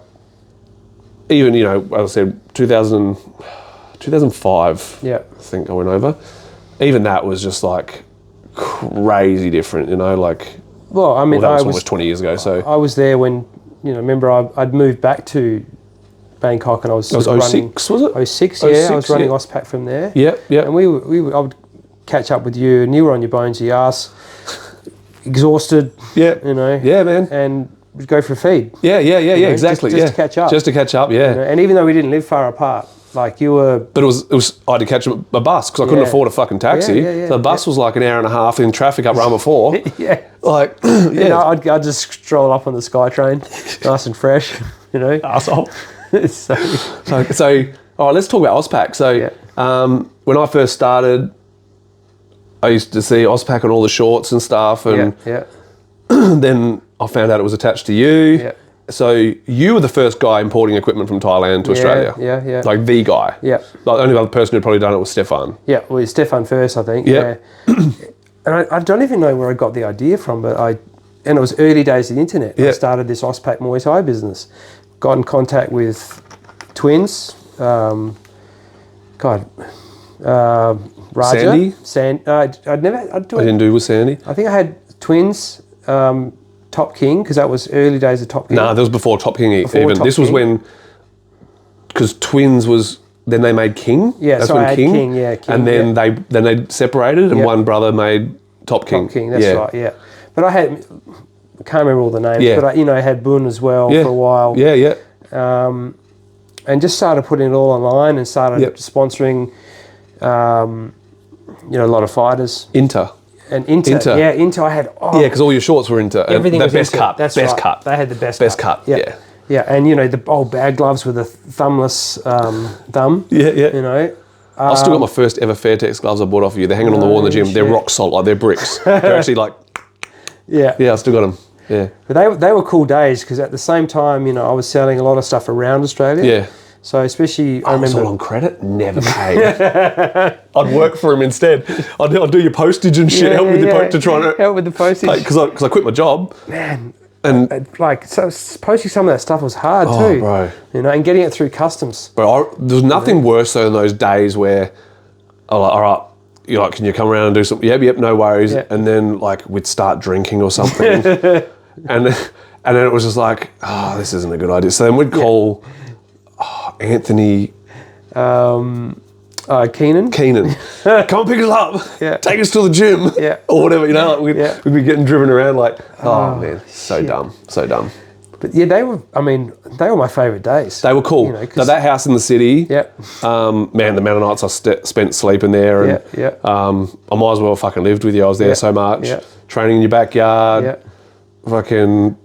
even as I said, 2005. I think I went over. Even that was just like crazy different. Like. Well, I mean, that was almost 20 years ago. So I was there when, remember I'd moved back to Bangkok and I was running. 06, was it? 06, I was running OSPAC from there. And I would catch up with you and you were on your bones, your ass, exhausted. Yeah, man. And we'd go for a feed. Yeah, exactly. Just to catch up. Just to catch up, And even though we didn't live far apart, Like you were... But it was I had to catch a bus because I couldn't afford a fucking taxi. So the bus was like an hour and a half in traffic up Rama 4. Yeah. Like, You know, I'd just stroll up on the SkyTrain, nice and fresh, you know. Arsehole. So, all right, let's talk about OSPAC. So when I first started, I used to see OSPAC on all the shorts and stuff. And then I found out it was attached to you. Yeah. So you were the first guy importing equipment from Thailand to Australia. Yeah. Like the guy. Yeah. Like the only other person who'd probably done it was Stefan. Yeah, well, it's Stefan first, I think. Yeah. And I don't even know where I got the idea from, and it was early days of the internet. I started this OSPAC Muay Thai business. Got in contact with twins. Raja. Sandy? I didn't do with Sandy. I think I had twins, Top King, because that was early days of Top King. No, that was before Top King even. This was when, because twins was, then they made King. Yeah, that's so when I had King, and then they separated, and one brother made Top King. Top King, that's right, yeah. But I can't remember all the names, but I had Boon as well for a while. Yeah. And just started putting it all online and started sponsoring, a lot of fighters. Inter. And Inter. Yeah, Inter. I had. Because all your shorts were Inter. Everything was best Inter. cut. That's best right. cut. They had the best cut. Yeah. Yeah, and the old bag gloves with the thumbless thumb. Yeah. You know. I've still got my first ever Fairtex gloves I bought off you. They're hanging on the wall in the gym. Shit. They're rock solid, like they're bricks. They're actually like. Yeah, I still got them. Yeah. But they were cool days because at the same time, I was selling a lot of stuff around Australia. Yeah. So especially, I remember... was all on credit, never paid. I'd work for him instead. I'd do your postage and shit, help with the postage. Because I quit my job. Man, and posting some of that stuff was hard too. Bro. And getting it through customs. Bro, there was nothing worse though than those days where, I'm like, all right, you're like, can you come around and do something? Yep, no worries. Yeah. And then we'd start drinking or something. and then it was just like, this isn't a good idea. So then we'd call... Anthony Keenan. Come and pick us up. Yeah. Take us to the gym. Yeah. Or whatever, we'd be getting driven around man, so dumb. But they were my favourite days. They were cool. That house in the city. Yeah. Man, the amount of nights I spent sleeping there, and I might as well have fucking lived with you. I was there so much. Yeah. Training in your backyard. Fucking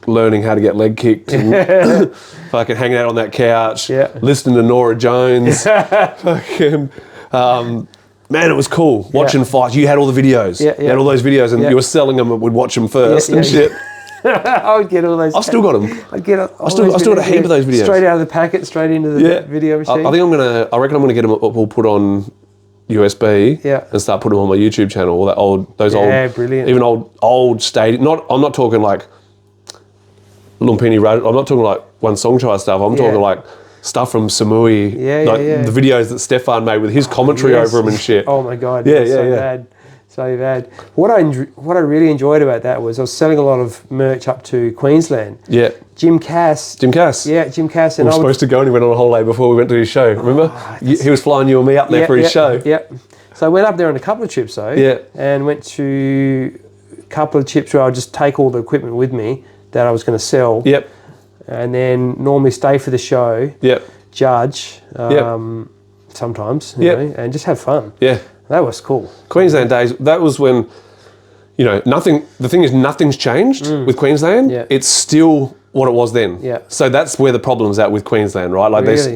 learning how to get leg kicked and fucking hanging out on that couch, listening to Nora Jones. Fucking, man, it was cool. Watching fights. You had all the videos. You had all those videos and you were selling them and we'd watch them first and shit. I would get all those. I've still got them. I still got a heap of those videos. Straight out of the packet, straight into the video machine. I reckon I'm gonna get them all put on USB and start putting them on my YouTube channel. All those old, brilliant. Even old stadium. I'm not talking like Lumpini Road. I'm not talking like One Song Chai stuff. I'm talking like stuff from Samui. The videos that Stefan made with his commentary over them and shit. Oh my god. Bad. So bad. What I really enjoyed about that was I was selling a lot of merch up to Queensland. Yeah. Jim Cass. Yeah, Jim Cass. And we were supposed to go and he went on a holiday before we went to his show. Remember? He was flying you and me up there for his show. Yeah. So I went up there on a couple of trips though. Yeah. And went to a couple of trips where I would just take all the equipment with me that I was going to sell. Yep. And then normally stay for the show. Yep. Judge. Sometimes. You know, and just have fun. Yeah. That was cool. Queensland days, that was when, the thing is nothing's changed with Queensland. Yeah. It's still what it was then. Yeah. So that's where the problem's at with Queensland, right? Like really?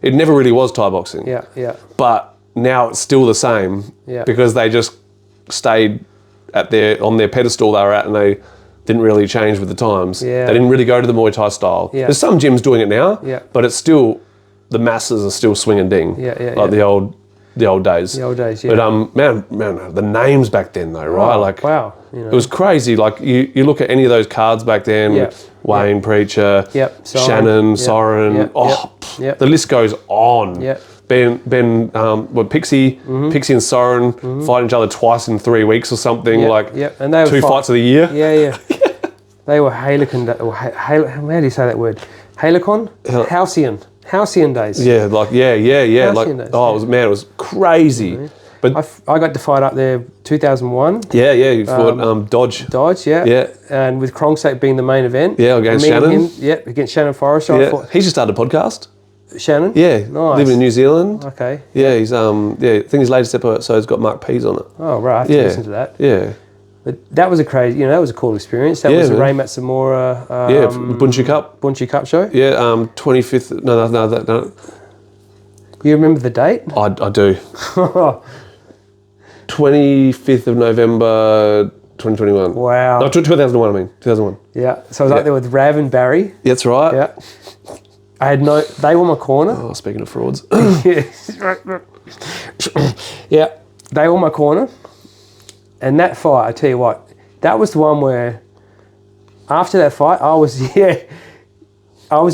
it never really was Thai boxing. Yeah. But now it's still the same because they just stayed on their pedestal they were at and they didn't really change with the times. Yeah. They didn't really go to the Muay Thai style. Yeah. There's some gyms doing it now, but it's still, the masses are still swing and ding. The old days. The old days, But man, the names back then though, right? Wow. It was crazy. Like you look at any of those cards back then, Wayne Preacher, Shannon, Soren. The list goes on. Pixie and Soren fighting each other twice in 3 weeks or something. And they were 2 fights of the year. Yeah. They were Halcyon. How do you say that word? Halcyon? Halcyon days. Yeah. Halcyon days, it was crazy. Mm-hmm. But I got to fight up there 2001. You fought Dodge. And with Krongsake being the main event. Yeah, against Shannon. Against Shannon Forrester. Yeah. He just started a podcast. Shannon? Yeah, Nice. living in New Zealand. Okay. Yeah, he's I think his latest episode's got Mark Pease on it. Oh, right. I have to listen to that. Yeah. But that was a crazy, that was a cool experience. That was the Ray Matsumura Bunchi Cup. Bunchi Cup show. Yeah, 25th. No. You remember the date? I do. 25th of November, 2021. Wow. No, 2001. I mean 2001. Yeah. So I was up there with Rav and Barry. That's right. Yeah. I had they were my corner. Oh, speaking of frauds. Yeah. They were my corner. And that fight, I tell you what, that was the one where after that fight, I was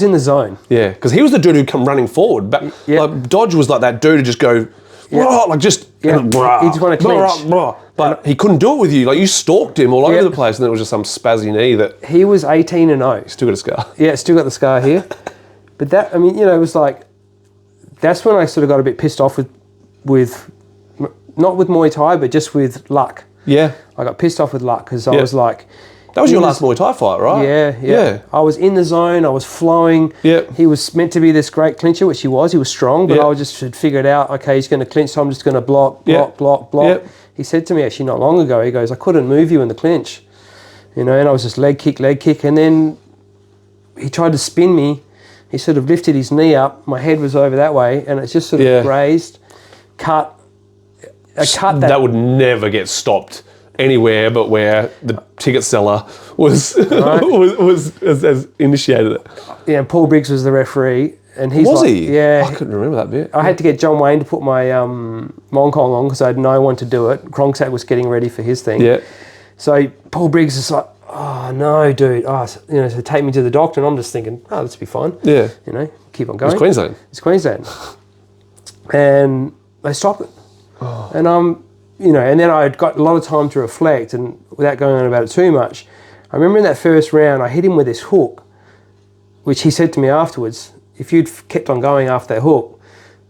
in the zone. Yeah, because he was the dude who'd come running forward. But like, Dodge was like that dude who just go, like just, he just wanted to clinch. But he couldn't do it with you. Like you stalked him all over the place, and then it was just some spazzy knee that. He was 18-0. Still got a scar. Yeah, still got the scar here. But that, it was like, that's when I sort of got a bit pissed off with not with Muay Thai, but just with luck. Yeah. I got pissed off with luck because I was like... That was your last Muay Thai fight, right? Yeah. I was in the zone. I was flowing. Yeah. He was meant to be this great clincher, which he was. He was strong, but I just had figured out, okay, he's going to clinch, so I'm just going to block. Yep. He said to me actually not long ago, he goes, I couldn't move you in the clinch. And I was just leg kick. And then he tried to spin me. He sort of lifted his knee up. My head was over that way, and it just sort of grazed, cut. A cut that would never get stopped anywhere but where the ticket seller was has initiated it. Yeah, Paul Briggs was the referee, and he's he? Yeah, I couldn't remember that bit. I had to get John Wayne to put my Mong Kong on because I had no one to do it. Kronsak was getting ready for his thing. Yeah. So Paul Briggs is like, oh no, dude. So take me to the doctor, and I'm just thinking, oh, let's be fine. Yeah. Keep on going. It's Queensland. And they stop it. Oh. And and then I had got a lot of time to reflect, and without going on about it too much, I remember in that first round I hit him with this hook, which he said to me afterwards, if you'd kept on going after that hook,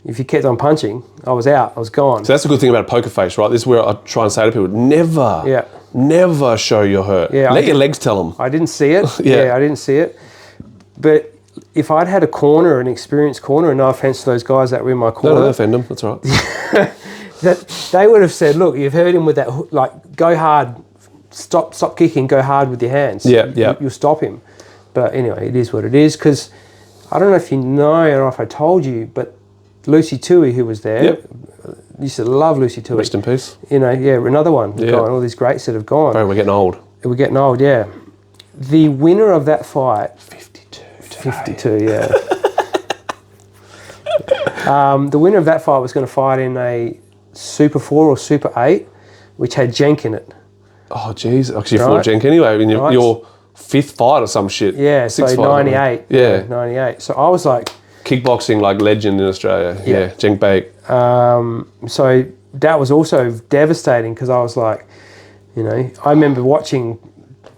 if you kept on punching, I was out, I was gone. So that's the good thing about a poker face, right? This is where I try and say to people, never show you're hurt. Yeah, Let your legs tell them. I didn't see it. I didn't see it. But if I'd had a corner, an experienced corner, and no offense to those guys that were in my corner. No, offend them, that's right. That they would have said, look, you've hurt him with that hook, like go hard, stop kicking, go hard with your hands. You'll stop him. But anyway, it is what it is, because I don't know if you know, I don't know if I told you, but Lucy Tui, who was there, used to love Lucy Tui. Rest in peace. Another one. Yeah. Gone, all these greats that have gone. Oh, we're getting old. We're getting old, yeah. The winner of that fight... 52, yeah. The winner of that fight was going to fight in a Super 4 or Super 8, which had Jenk in it. Oh, jeez. Because you fought Jenk anyway in your fifth fight or some shit. Yeah, so 98. Yeah. 98. So I was like... Kickboxing, like, legend in Australia. Yeah, Jenk Bake. So that was also devastating because I was like, I remember watching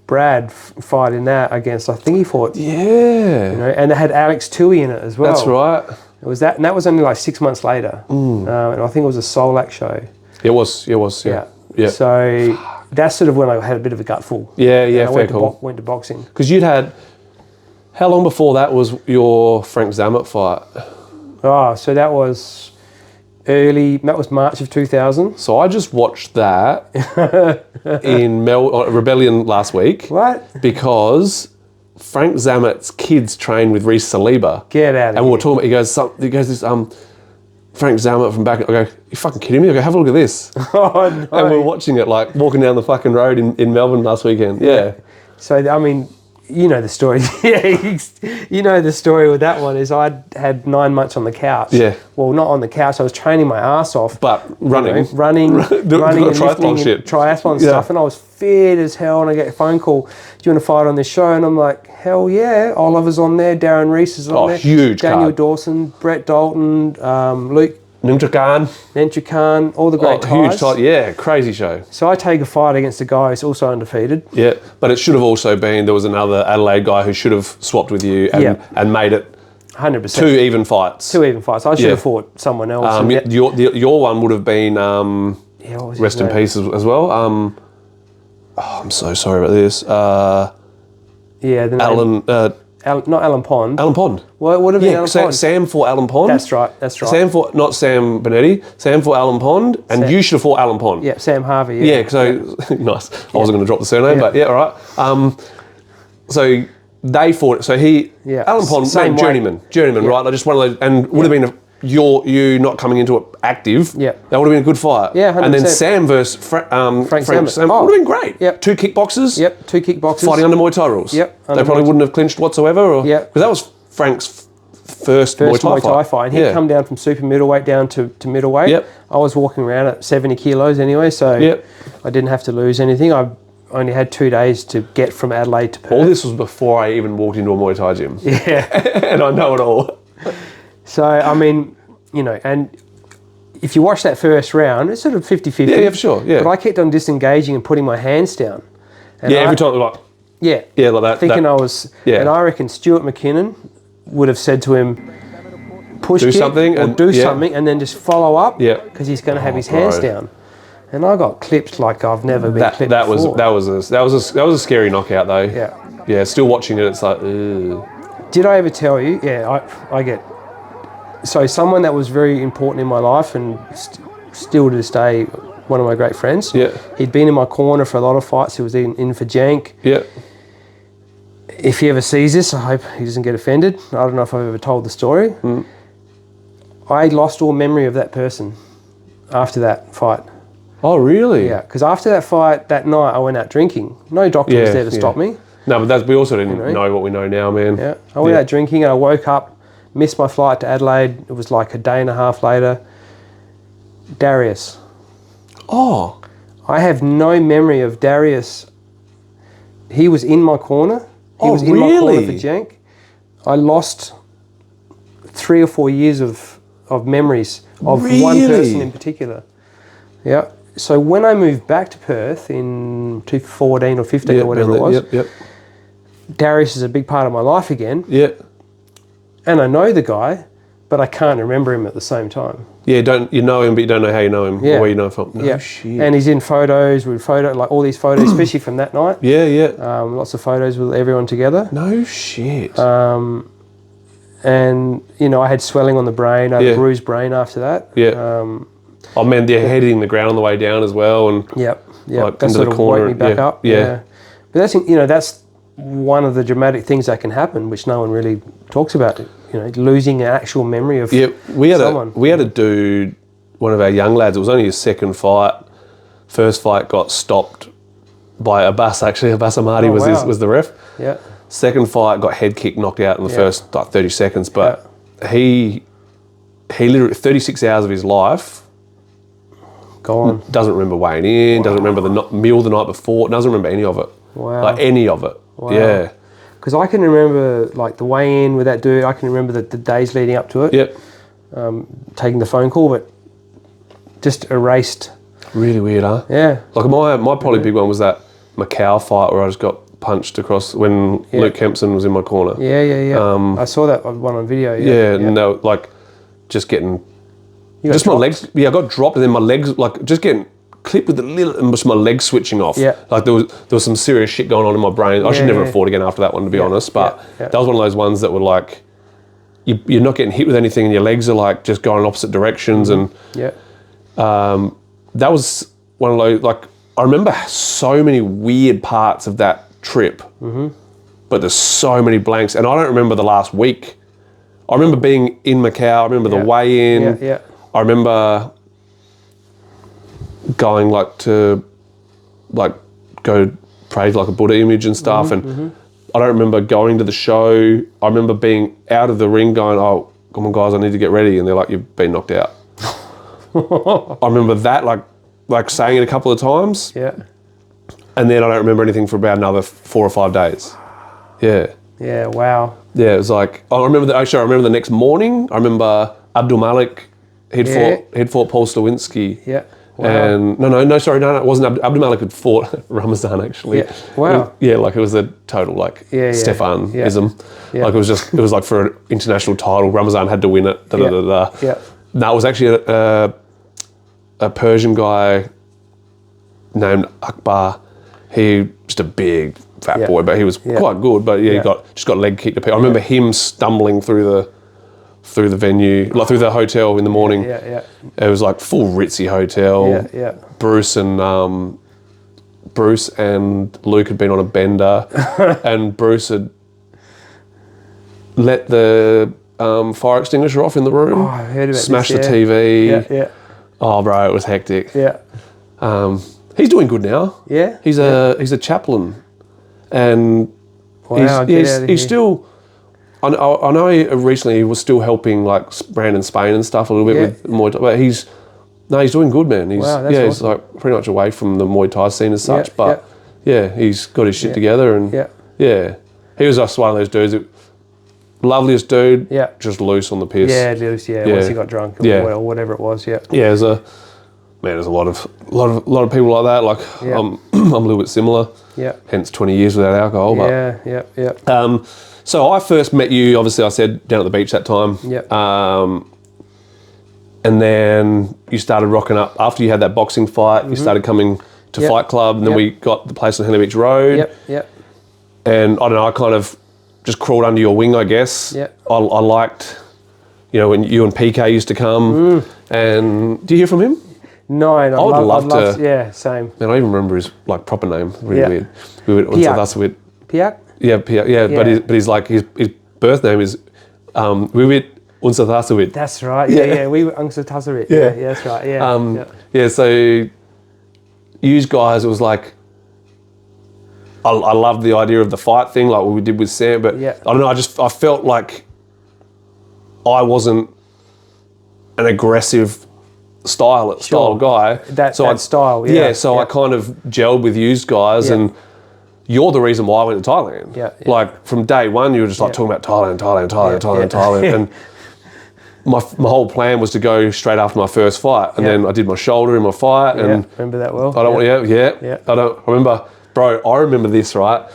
Brad fight in that against, I think he fought... Yeah. and it had Alex Tui in it as well. That's right. It was that, and that was only like 6 months later. And I think it was a Solak show. It was. Yeah. So that's sort of when I had a bit of a gutful. Yeah, fair call. Went to boxing. Because you'd had, how long before that was your Frank Zammit fight? Oh, so that was March of 2000. So I just watched that in Rebellion last week. What? Because Frank Zammit's kids train with Reece Saliba. Get out of here. And we were talking about, he goes this, Frank Zammit from back, I go, you fucking kidding me? I go, have a look at this. Oh, no. And we were watching it, like, walking down the fucking road in Melbourne last weekend. Yeah. So, I mean, you know the story. You know the story with that one is I had 9 months on the couch. Yeah. Well, not on the couch. I was training my ass off. But running. Running and triathlon shit. Triathlon stuff. And I was fit as hell. And I get a phone call, do you want to fight on this show? And I'm like, hell yeah. Oliver's on there. Darren Reese is on there. Huge Daniel card. Dawson, Brett Dalton, Luke. Nentra Khan, all the great guys. Huge yeah, crazy show. So I take a fight against a guy who's also undefeated. Yeah, but it should have also been, there was another Adelaide guy who should have swapped with you and made it 100%. Two even fights. I should have fought someone else. Your one would have been, rest in peace as well. I'm so sorry about this. Alan not Alan Pond. Alan Pond. What would have been Alan Pond? Sam fought Alan Pond. That's right. Sam fought, not Sam Binetti. Sam fought Alan Pond, and you should have fought Alan Pond. Yeah, Sam Harvey. Yeah, nice. I wasn't going to drop the surname, but yeah, all right. So they fought. So Alan Pond, journeyman, right? Like just one of those, and would have been you not coming into it active. Yeah, that would have been a good fight. Yeah, 100%. And then Sam versus Frank Sam would have been great. Yep. 2 kickboxers. Yep, 2 kickboxers. Fighting under Muay Thai rules. Yep. They probably wouldn't have clinched whatsoever. Yeah. Because that was Frank's first Muay Thai fight. He'd come down from super middleweight down to middleweight. Yep. I was walking around at 70 kilos anyway, so I didn't have to lose anything. I only had 2 days to get from Adelaide to Perth. All this was before I even walked into a Muay Thai gym. Yeah. And I know it all. So, I mean, you know, and if you watch that first round, it's sort of 50-50. Yeah, for sure, yeah. But I kept on disengaging and putting my hands down. And every time, like... Yeah. Yeah, like that. Thinking I was... Yeah. And I reckon Stuart McKinnon would have said to him, do something, and then just follow up, because he's going to have his hands down. And I got clipped like I've never been clipped before. That was a scary knockout though. Yeah. Yeah. Still watching it, it's like. Ugh. Did I ever tell you? Yeah, I get. So someone that was very important in my life and still to this day, one of my great friends. Yeah. He'd been in my corner for a lot of fights. He was in for Jank. Yeah. If he ever sees this, I hope he doesn't get offended. I don't know if I've ever told the story. Mm. I lost all memory of that person after that fight. Oh, really? Yeah, because after that fight, that night, I went out drinking. No doctor was there to stop me. No, but we also didn't know what we know now, man. Yeah, I went out drinking and I woke up, missed my flight to Adelaide. It was like a day and a half later. Darius. Oh. I have no memory of Darius. He was in my corner. He was in my corner for Jank. I lost 3 or 4 years of memories of one person in particular. Yeah. So when I moved back to Perth in 2014 or 15 or whatever it was, Darius is a big part of my life again. Yeah. And I know the guy, but I can't remember him at the same time. Yeah, you know him, but you don't know how you know him or where you know him from. No shit. And he's in photos, like all these photos, especially from that night. Yeah, yeah. Lots of photos with everyone together. No shit. And, you know, I had swelling on the brain. I had a bruised brain after that. Yeah. I meant they're hitting the ground on the way down as well. And like that sort of woke me back up. Yeah. But that's one of the dramatic things that can happen, which no one really talks about. You know, losing an actual memory of someone. We had a dude, one of our young lads, it was only his second fight. First fight got stopped by Abbas, actually. Abbas Ahmadi was the ref. Yeah. Second fight got head kicked, knocked out in the first like 30 seconds. But he literally, 36 hours of his life, gone. Doesn't remember weighing in, doesn't remember the meal the night before, doesn't remember any of it. Wow. Like any of it. Wow. Yeah. Because I can remember like the weigh-in with that dude. I can remember the days leading up to it. Yep. Taking the phone call, but just erased. Really weird, huh? Yeah. Like my probably big one was that Macau fight where I just got punched across when Luke Kempson was in my corner. Yeah. I saw that one on video. No, like just getting... Just my legs, I got dropped and then my legs, like just getting clipped with and just my legs switching off. Yeah. Like there was some serious shit going on in my brain. I should never have fought again after that one, to be honest. But that was one of those ones that were like, you're not getting hit with anything and your legs are like just going in opposite directions. And that was one of those, like, I remember so many weird parts of that trip, but there's so many blanks. And I don't remember the last week. I remember being in Macau. I remember the weigh-in. I remember going go pray like a Buddha image and stuff. And I don't remember going to the show. I remember being out of the ring going, oh, come on guys, I need to get ready. And they're like, you've been knocked out. I remember that, like saying it a couple of times. Yeah. And then I don't remember anything for about another 4 or 5 days. Yeah. Yeah, wow. Yeah, it was like, I remember the next morning, I remember Abdul Malik, he'd fought Paul Stawinski. Yeah. Wow. And sorry, it wasn't Abdul Malik had fought Ramazan actually. Yeah. Wow. Like it was a total Stefan-ism. Yeah. Like it was like for an international title, Ramazan had to win it. Yeah. No, it was actually a Persian guy named Akbar. He just a big fat boy, but he was quite good. But he just got leg kicked. I remember him stumbling through the venue, like through the hotel in the morning. It was like full ritzy hotel. Bruce and Luke had been on a bender, and Bruce had let the fire extinguisher off in the room. Oh, I heard about smashed this, the TV. Yeah. Oh, bro, it was hectic. Yeah. He's doing good now. Yeah. He's a chaplain, and he's still. I know recently he was still helping like Brandon Spain and stuff a little bit with Muay Thai, but he's doing good, man. He's awesome. He's like pretty much away from the Muay Thai scene as such, but he's got his shit together, and he was just one of those dudes. Loveliest dude, just loose on the piss. Yeah, loose. Yeah, once he got drunk, or whatever it was. Yeah. Yeah, there's a lot of people like that. Like I'm a little bit similar. Yeah. Hence 20 years without alcohol. But, yeah. So I first met you, obviously I said, down at the beach that time. Yeah. And then you started rocking up after you had that boxing fight. You started coming to Fight Club, and then we got the place on Henley Beach Road. Yep. And I don't know, I kind of just crawled under your wing, I guess. Yeah. I liked, when you and PK used to come. And do you hear from him? No, I would love to. Yeah, same. Man, I even remember his like proper name. Really weird. We would Piak? Yeah, Piak. Yeah, but he's like his birth name is Wiwit Unsathasawit. That's right. Yeah. We were Unsathasawit. Yeah, that's right. Yeah. So you guys, it was like. I loved the idea of the fight thing, like what we did with Sam, but I don't know, I felt like I wasn't an aggressive style guy. That style, I kind of gelled with you guys, and you're the reason why I went to Thailand. Like from day one, you were just like talking about Thailand, and my whole plan was to go straight after my first fight, and then I did my shoulder in my fight, and remember that well. I remember. Bro, I remember this, right?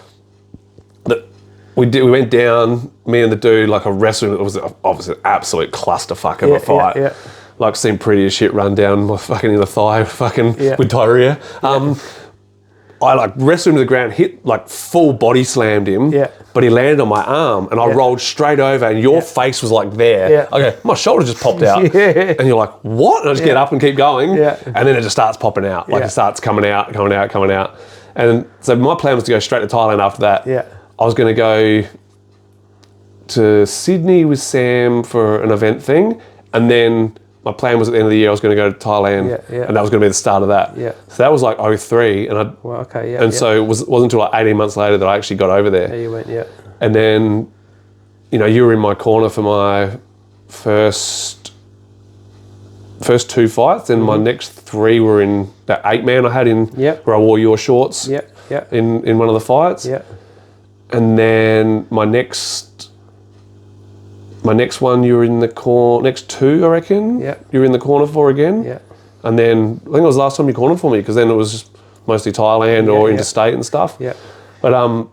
That we went down, me and the dude, like a wrestling. It was obviously an absolute clusterfuck of a fight. Like seemed pretty as shit run down my fucking inner thigh, with diarrhea. I like wrestled him to the ground, hit like full body slammed him, but he landed on my arm, and I rolled straight over, and your face was like there. Okay, my shoulder just popped out, and you're like, what? And I just get up and keep going, and then it just starts popping out, like it starts coming out. And so my plan was to go straight to Thailand after that. I was going to go to Sydney with Sam for an event thing, and then my plan was at the end of the year I was going to go to Thailand, and that was going to be the start of that. So that was like 2003, and so it wasn't until like 18 months later that I actually got over there. There you went, And then, you were in my corner for my first 2 fights, and my next 3 were in that 8-man I had in where I wore your shorts in one of the fights. And then my next one you were in the corner, next 2 I reckon, you were in the corner for again. And then I think it was the last time you cornered for me, because then it was mostly Thailand or interstate and stuff. But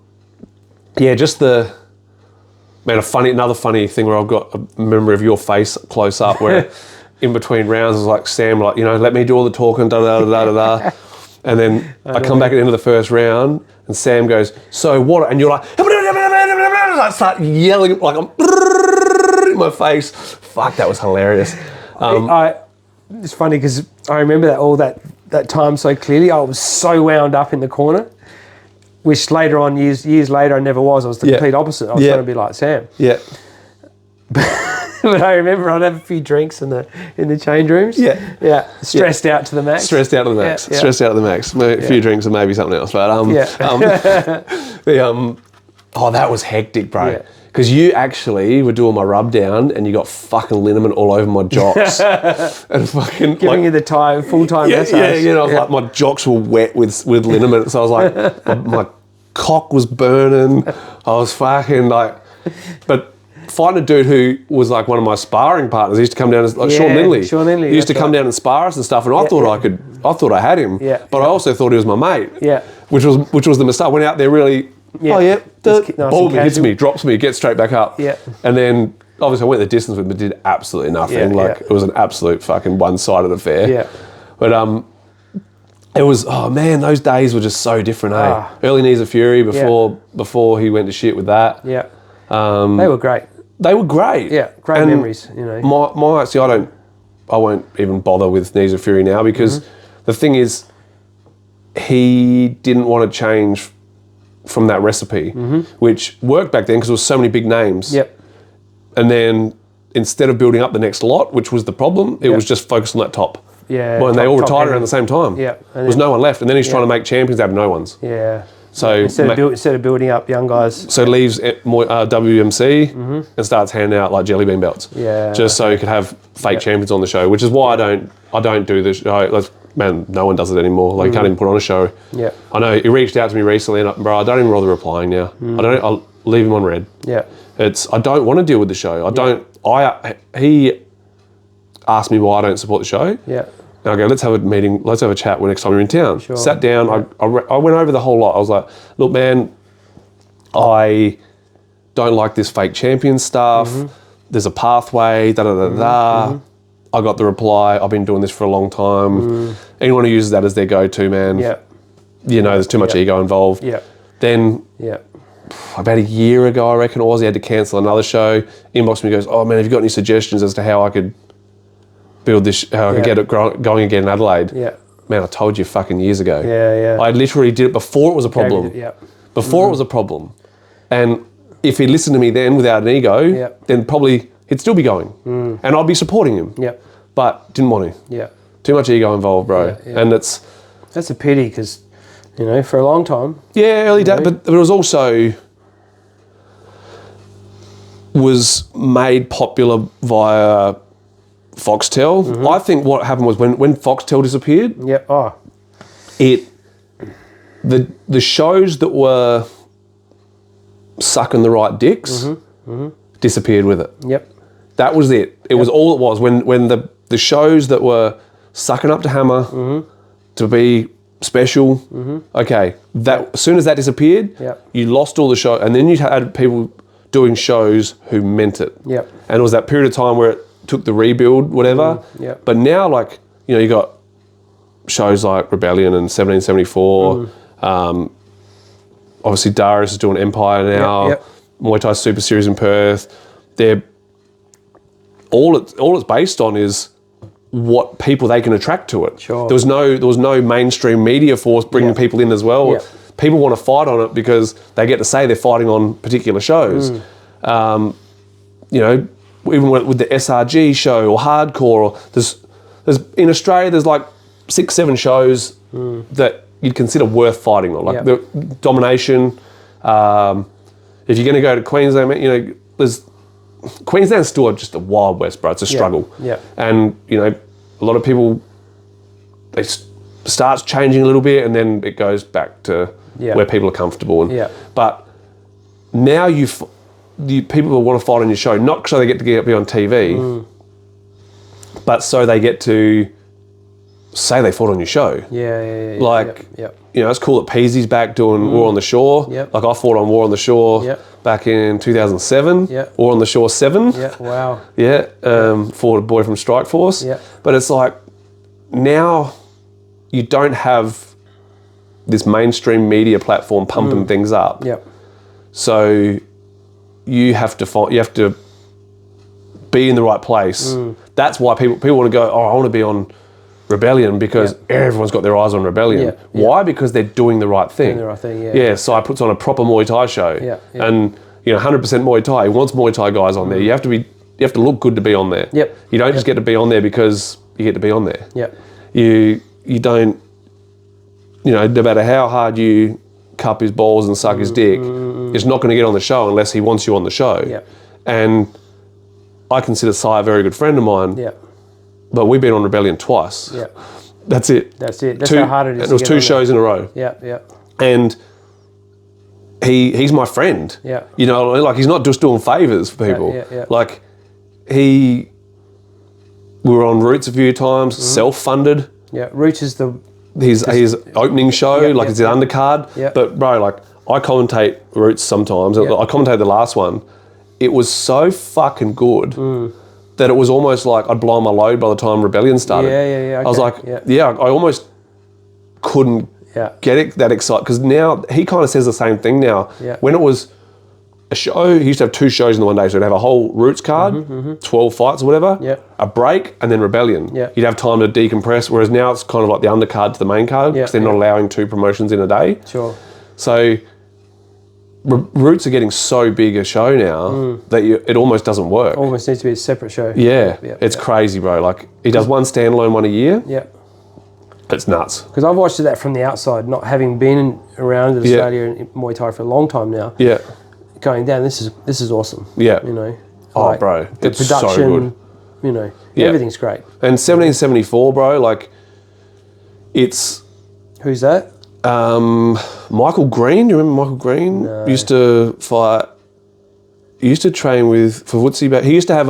just another funny thing where I've got a memory of your face close up where in between rounds, it was like Sam, like, let me do all the talking, da. And then I come back at the end of the first round, and Sam goes, so what? And you're like, I start yelling, like I'm in my face. Fuck, that was hilarious. It's funny because I remember that time so clearly. I was so wound up in the corner, which later on, years later, I never was. I was the complete opposite. I was trying to be like Sam. But I remember I'd have a few drinks in the change rooms. Stressed out to the max. Stressed out to the max. A few drinks and maybe something else. But that was hectic, bro. Because you actually were doing my rub down, and you got fucking liniment all over my jocks, and fucking giving you the full time massage. I was like, my jocks were wet with liniment, so I was like, my cock was burning. I was fucking like, but. Fighting a dude who was like one of my sparring partners. He used to come down as like Sean Lindley. He used to come down and spar us and stuff, and I thought I had him. But I also thought he was my mate. Which was the mistake. I went out there really. Boom, hits me, drops me, gets straight back up. And then obviously I went the distance with him, but did absolutely nothing. It was an absolute fucking one-sided affair. But It was, oh man, those days were just so different, eh? Early Knees of Fury before he went to shit with that. Yeah. They were great. They were great. Yeah, great memories, you know. I won't even bother with Knees of Fury now because the thing is, he didn't want to change from that recipe, which worked back then because there was so many big names. Yep. And then instead of building up the next lot, which was the problem, it was just focused on that top. Yeah. Well, and they all retired around the same time. Yeah. There was no one left. And then he's trying to make champions out of no ones. Yeah. So instead of building up young guys. So leaves WMC and starts handing out like jelly bean belts. Yeah. Just so he could have fake champions on the show, which is why I don't do this. Man, no one does it anymore. Like, you can't even put on a show. Yeah. I know he reached out to me recently, and bro, I don't even bother replying now. I'll leave him on red. Yeah. I don't want to deal with the show. He asked me why I don't support the show. Yeah. And I go, let's have a meeting, let's have a chat next time you're in town. Sure. Sat down, I went over the whole lot. I was like, look, man, I don't like this fake champion stuff. There's a pathway, I got the reply, I've been doing this for a long time. Anyone who uses that as their go-to, man, you know, there's too much ego involved. Then about a year ago, I reckon it was, he had to cancel another show. Inboxed me, goes, oh man, have you got any suggestions as to how I could build this, how I could get it going again in Adelaide? Man, I told you fucking years ago. I literally did it before it was a problem. Before it was a problem. And if he listened to me then without an ego, then probably he'd still be going. And I'd be supporting him. But didn't want to. Too much ego involved, bro. And that's a pity because, you know, for a long time. Early days, but it was also made popular via Foxtel. I think what happened was when Foxtel disappeared. The shows that were sucking the right dicks disappeared with it. That was it. It was all it was. When the shows that were sucking up to Hammer to be special, okay, that as soon as that disappeared, you lost all the show, and then you had people doing shows who meant it. And it was that period of time where it took the rebuild, whatever. But now, like, you know, you got shows like Rebellion and 1774. Obviously, Darius is doing Empire now. Muay Thai Super Series in Perth. They're all it's based on is what people they can attract to it. There was no mainstream media force bringing people in as well. People want to fight on it because they get to say they're fighting on particular shows. You know, even with the SRG show or Hardcore, or there's in Australia there's like 6-7 shows that you'd consider worth fighting on, like the Domination. If you're going to go to Queensland, you know, Queensland's still just a wild west, bro. It's a struggle. And, you know, a lot of people, starts changing a little bit and then it goes back to where people are comfortable. But now people want to fight on your show, not so they get to be on TV, but so they get to say they fought on your show. Like, you know, it's cool that Peasy's back doing War on the Shore. Like, I fought on War on the Shore back in 2007. War on the Shore 7. Fought a boy from Strike Force. But it's like, now you don't have this mainstream media platform pumping things up. So you have to be in the right place. That's why people want to go, oh, I want to be on Rebellion because everyone's got their eyes on Rebellion. Why? Because they're doing the right thing. So I puts on a proper Muay Thai show. And, you know, 100% Muay Thai. He wants Muay Thai guys on there. You have to look good to be on there. You don't just get to be on there because you get to be on there. You don't, you know, no matter how hard you cup his balls and suck his dick, it's not going to get on the show unless he wants you on the show. And I consider Sai a very good friend of mine. But we've been on Rebellion twice. That's it. That's how hard it is. And it was 2 shows in a row. And he's my friend. You know, like, he's not just doing favours for people. Like, we were on Roots a few times, self-funded. Roots is his opening show, like it's his undercard. But bro, like, I commentate Roots sometimes. I commentated the last one. It was so fucking good that it was almost like I'd blown my load by the time Rebellion started. I was like, I almost couldn't get it that excited, because now he kind of says the same thing now. Yeah. When it was a show, he used to have 2 shows in the one day, so he'd have a whole Roots card, 12 fights or whatever, a break, and then Rebellion. Yeah. You'd have time to decompress, whereas now it's kind of like the undercard to the main card, because they're not allowing 2 promotions in a day. Sure. So Roots are getting so big a show now that it almost doesn't work. Almost needs to be a separate show. Yeah, it's crazy, bro. Like, he does one standalone one a year. Yeah. It's nuts. Because I've watched that from the outside, not having been around Australia in Muay Thai for a long time now. Yeah. Going down, this is awesome. Yeah. You know. Oh, like, bro, the it's production, so good. You know, everything's great. And 1774, bro, like, it's... Who's that? Michael Green. You remember Michael Green? No. Used to fight... He used to train for Woodsy, but he used to have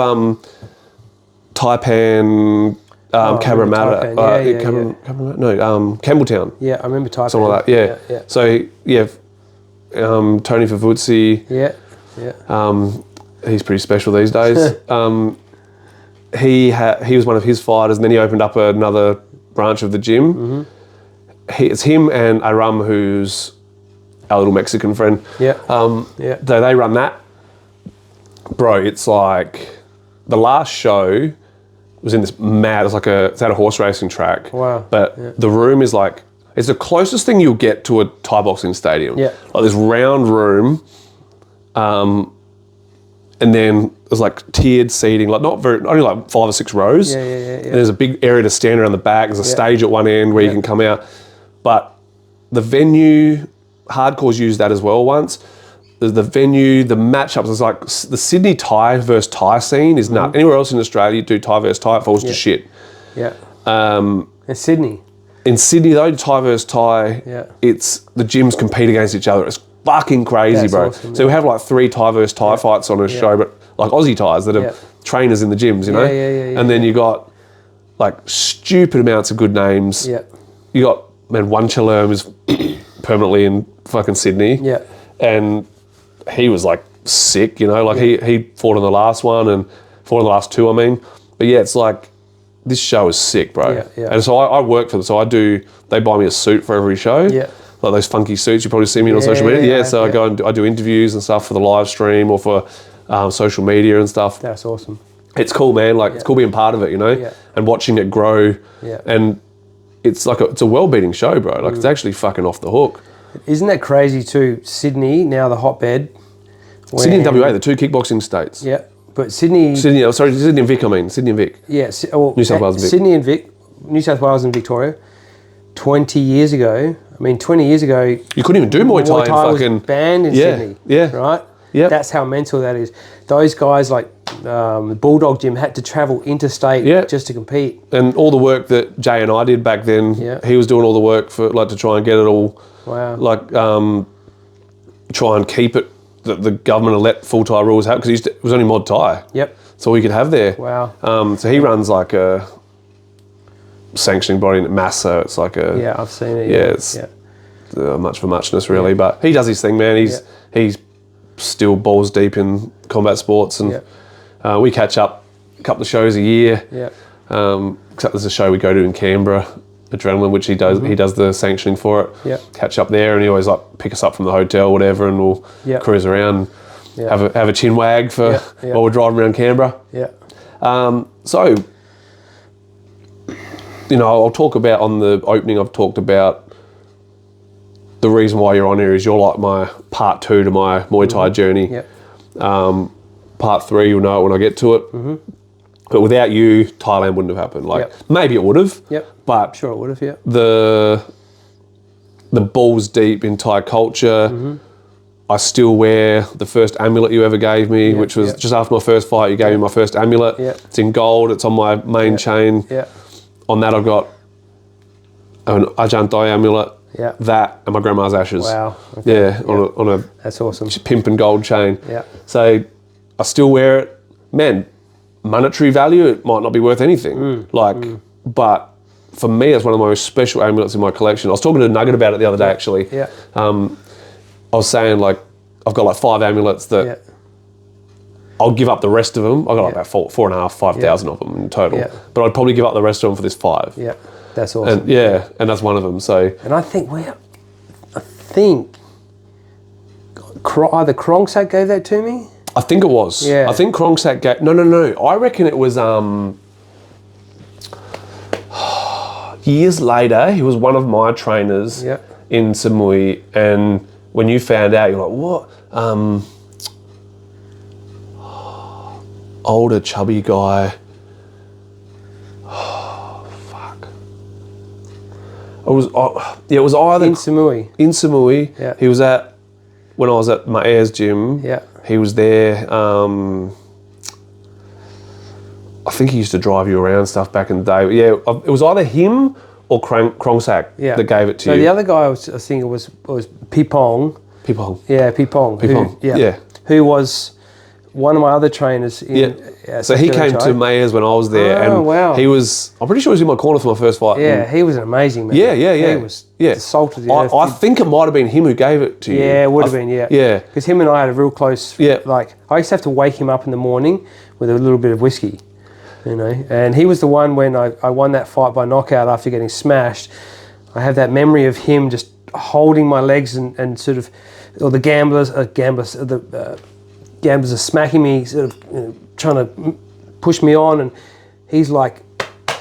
Taipan... Cabramatta. Campbelltown. Yeah, I remember Taipan. Something like that, yeah. So, Tony Favuzzi. He's pretty special these days. He was one of his fighters, and then he opened up another branch of the gym. It's him and Aram, who's our little Mexican friend. They run that. Bro, it's like the last show was in this mad, it's at a horse racing track. Wow. But the room is like, it's the closest thing you'll get to a Thai boxing stadium. Yeah. Like this round room, and then there's like tiered seating, like only like 5 or 6 rows. And there's a big area to stand around the back. There's a stage at one end where you can come out. But the venue, Hardcore's used that as well once. There's the venue, the matchups. It's like the Sydney Thai versus Thai scene is nuts. Anywhere else in Australia, you do Thai versus Thai, it falls to shit. Yeah. In Sydney. In Sydney though, Thai versus Thai, it's the gyms compete against each other. It's fucking crazy, That's bro. awesome, so we have like 3 Thai versus Thai fights on a show, but like Aussie Thais that are trainers in the gyms, you know? And then you got like stupid amounts of good names. Yeah. You got, man, One Chalerm is permanently in fucking Sydney. Yeah. And he was like sick, you know, like he fought in the last one and fought in the last 2, I mean. But yeah, it's like, this show is sick, bro. And so I work for them. So they buy me a suit for every show. Like those funky suits, you probably see me on social media. So I go and I do interviews and stuff for the live stream or for social media and stuff. That's awesome. It's cool, man. Like, it's cool being part of it, you know, and watching it grow. And it's like it's a well-beating show, bro. Like, it's actually fucking off the hook. Isn't that crazy too? Sydney, now the hotbed. Sydney and WA, the 2 kickboxing states. Yeah, but Sydney and Vic, I mean. Sydney and Vic. Yeah, New South Wales and Vic. Sydney and Vic, New South Wales and Victoria. 20 years ago, you couldn't even do Muay Thai was banned in Sydney. Right? Yeah. That's how mental that is. Those guys like the Bulldog Gym had to travel interstate just to compete. And all the work that Jay and I did back then, he was doing all the work for to try and get it all. Wow. Try and keep it, the government will let full Thai rules happen, because it was only mod Thai. Yep. So we could have there. Wow. So he runs like a sanctioning body in Massa. It's like a... Yeah, I've seen it. It's much for muchness, really. But he does his thing, man. He's still balls deep in combat sports, and we catch up a couple of shows a year. Except there's a show we go to in Canberra, Adrenaline, which he does. He does the sanctioning for it. Catch up there, and he always pick us up from the hotel, whatever, and we'll cruise around, have a chin wag for while we're driving around Canberra. So, you know, I'll talk about on the opening. I've talked about the reason why you're on here is you're like my part 2 to my Muay Thai journey. Part 3, you'll know it when I get to it. But without you, Thailand wouldn't have happened. Maybe it would have. But I'm sure it would have. The balls deep in Thai culture. I still wear the first amulet you ever gave me, which was just after my first fight. You gave me my first amulet. It's in gold. It's on my main chain. On that, I've got an Ajahn Thai amulet. That and my grandma's ashes. Wow. Okay. On a that's awesome. Pimp and gold chain. So I still wear it. Man, monetary value, it might not be worth anything. But for me, it's one of the most special amulets in my collection. I was talking to Nugget about it the other day, actually. I was saying, I've got 5 amulets that I'll give up the rest of them. I've got about 4,500, 5,000 of them in total. But I'd probably give up the rest of them for this 5. That's awesome. And and that's one of them. So, and I think either Krongsak gave that to me. I think it was. Yeah. I think Krongsak gave... No. I reckon it was... years later, he was one of my trainers in Samui, and when you found out, you're like, what? Older, chubby guy. Oh, fuck. It was either... In Samui. In Samui. Yeah. He was when I was at my Ayers gym. Yeah. He was there. I think he used to drive you around stuff back in the day. Yeah, it was either him or Krongsak that gave it to you. So the other guy I was thinking was Pipong. Pipong. Yeah, Pipong. Pipong. Who was one of my other trainers in... So he came to Mayers when I was there, and he was... I'm pretty sure he was in my corner for my first fight. Yeah, he was an amazing man. Yeah. He was salt of the earth. I think it might have been him who gave it to you. Yeah, it would have been, yeah. Yeah. Because him and I had a real close... Like, I used to have to wake him up in the morning with a little bit of whiskey, you know. And he was the one when I won that fight by knockout after getting smashed. I have that memory of him just holding my legs and sort of... Or the gamblers are smacking me, sort of trying to push me on, and he's like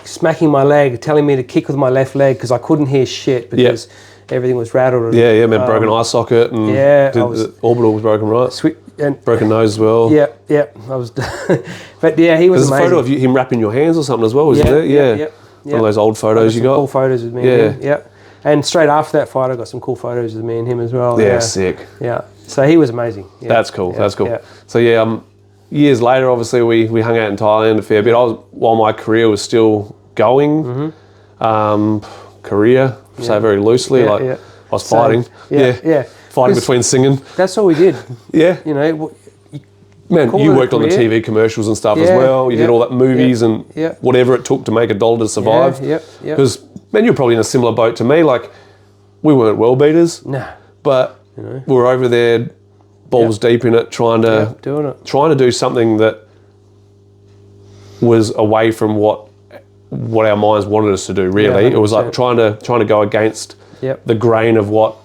smacking my leg, telling me to kick with my left leg because I couldn't hear shit because everything was rattled. Yeah, man, broken eye socket and the orbital was broken, right? And broken nose as well. Yeah, I was. But yeah, he was amazing. There's a photo of him wrapping your hands or something as well, isn't there? Yeah. One of those old photos you got. Cool photos with me. And him. Yeah. And straight after that fight, I got some cool photos with me and him as well. Yeah, sick. Yeah. So he was amazing. Yeah. That's cool. That's cool. Yeah. So years later, obviously, we hung out in Thailand a fair bit. While my career was still going, career, say very loosely, I was fighting. Fighting between singing. That's all we did. Yeah. You know. Man, you worked on the TV commercials and stuff as well. You did all that movies and whatever it took to make $1 to survive. Because, man, you're probably in a similar boat to me. Like, we weren't well beaters. Nah. But we were over there, balls deep in it, trying to do something that was away from what our minds wanted us to do. Really, it was like trying to go against the grain of what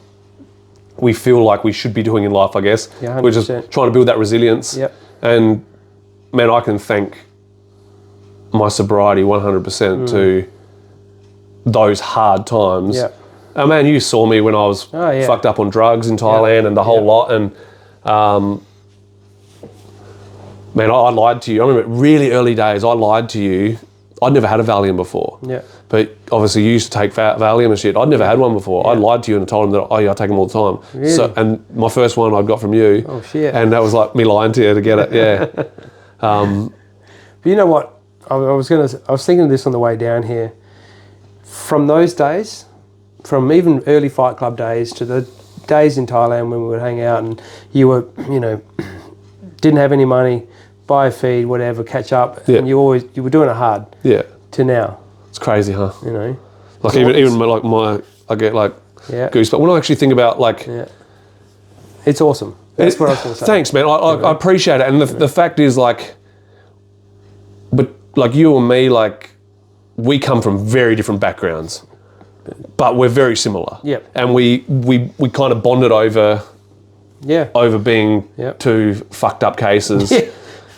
we feel like we should be doing in life, I guess. Yeah, which is trying to build that resilience. And man, I can thank my sobriety 100% to those hard times. Oh man, you saw me when I was fucked up on drugs in Thailand and the whole lot. And man, I lied to you. I remember really early days, I lied to you. I'd never had a Valium before. But obviously you used to take Valium and shit. I'd never had one before. I lied to you and I told him that, I take them all the time. Really? So, and my first one I got from you. Oh, shit. And that was like me lying to you to get it, But you know what? I was thinking of this on the way down here. From those days, from even early Fight Club days to the days in Thailand when we would hang out and you were, didn't have any money, buy a feed, whatever, catch up, and you were doing it hard. To now. It's crazy, huh? You know. Like even like I get like goosebumps when I actually think about like. It's awesome. That's what I was going to say. Thanks, man. I appreciate it, and the fact is like, but like you and me, like we come from very different backgrounds, but we're very similar. And we kind of bonded over. Over being two fucked up cases.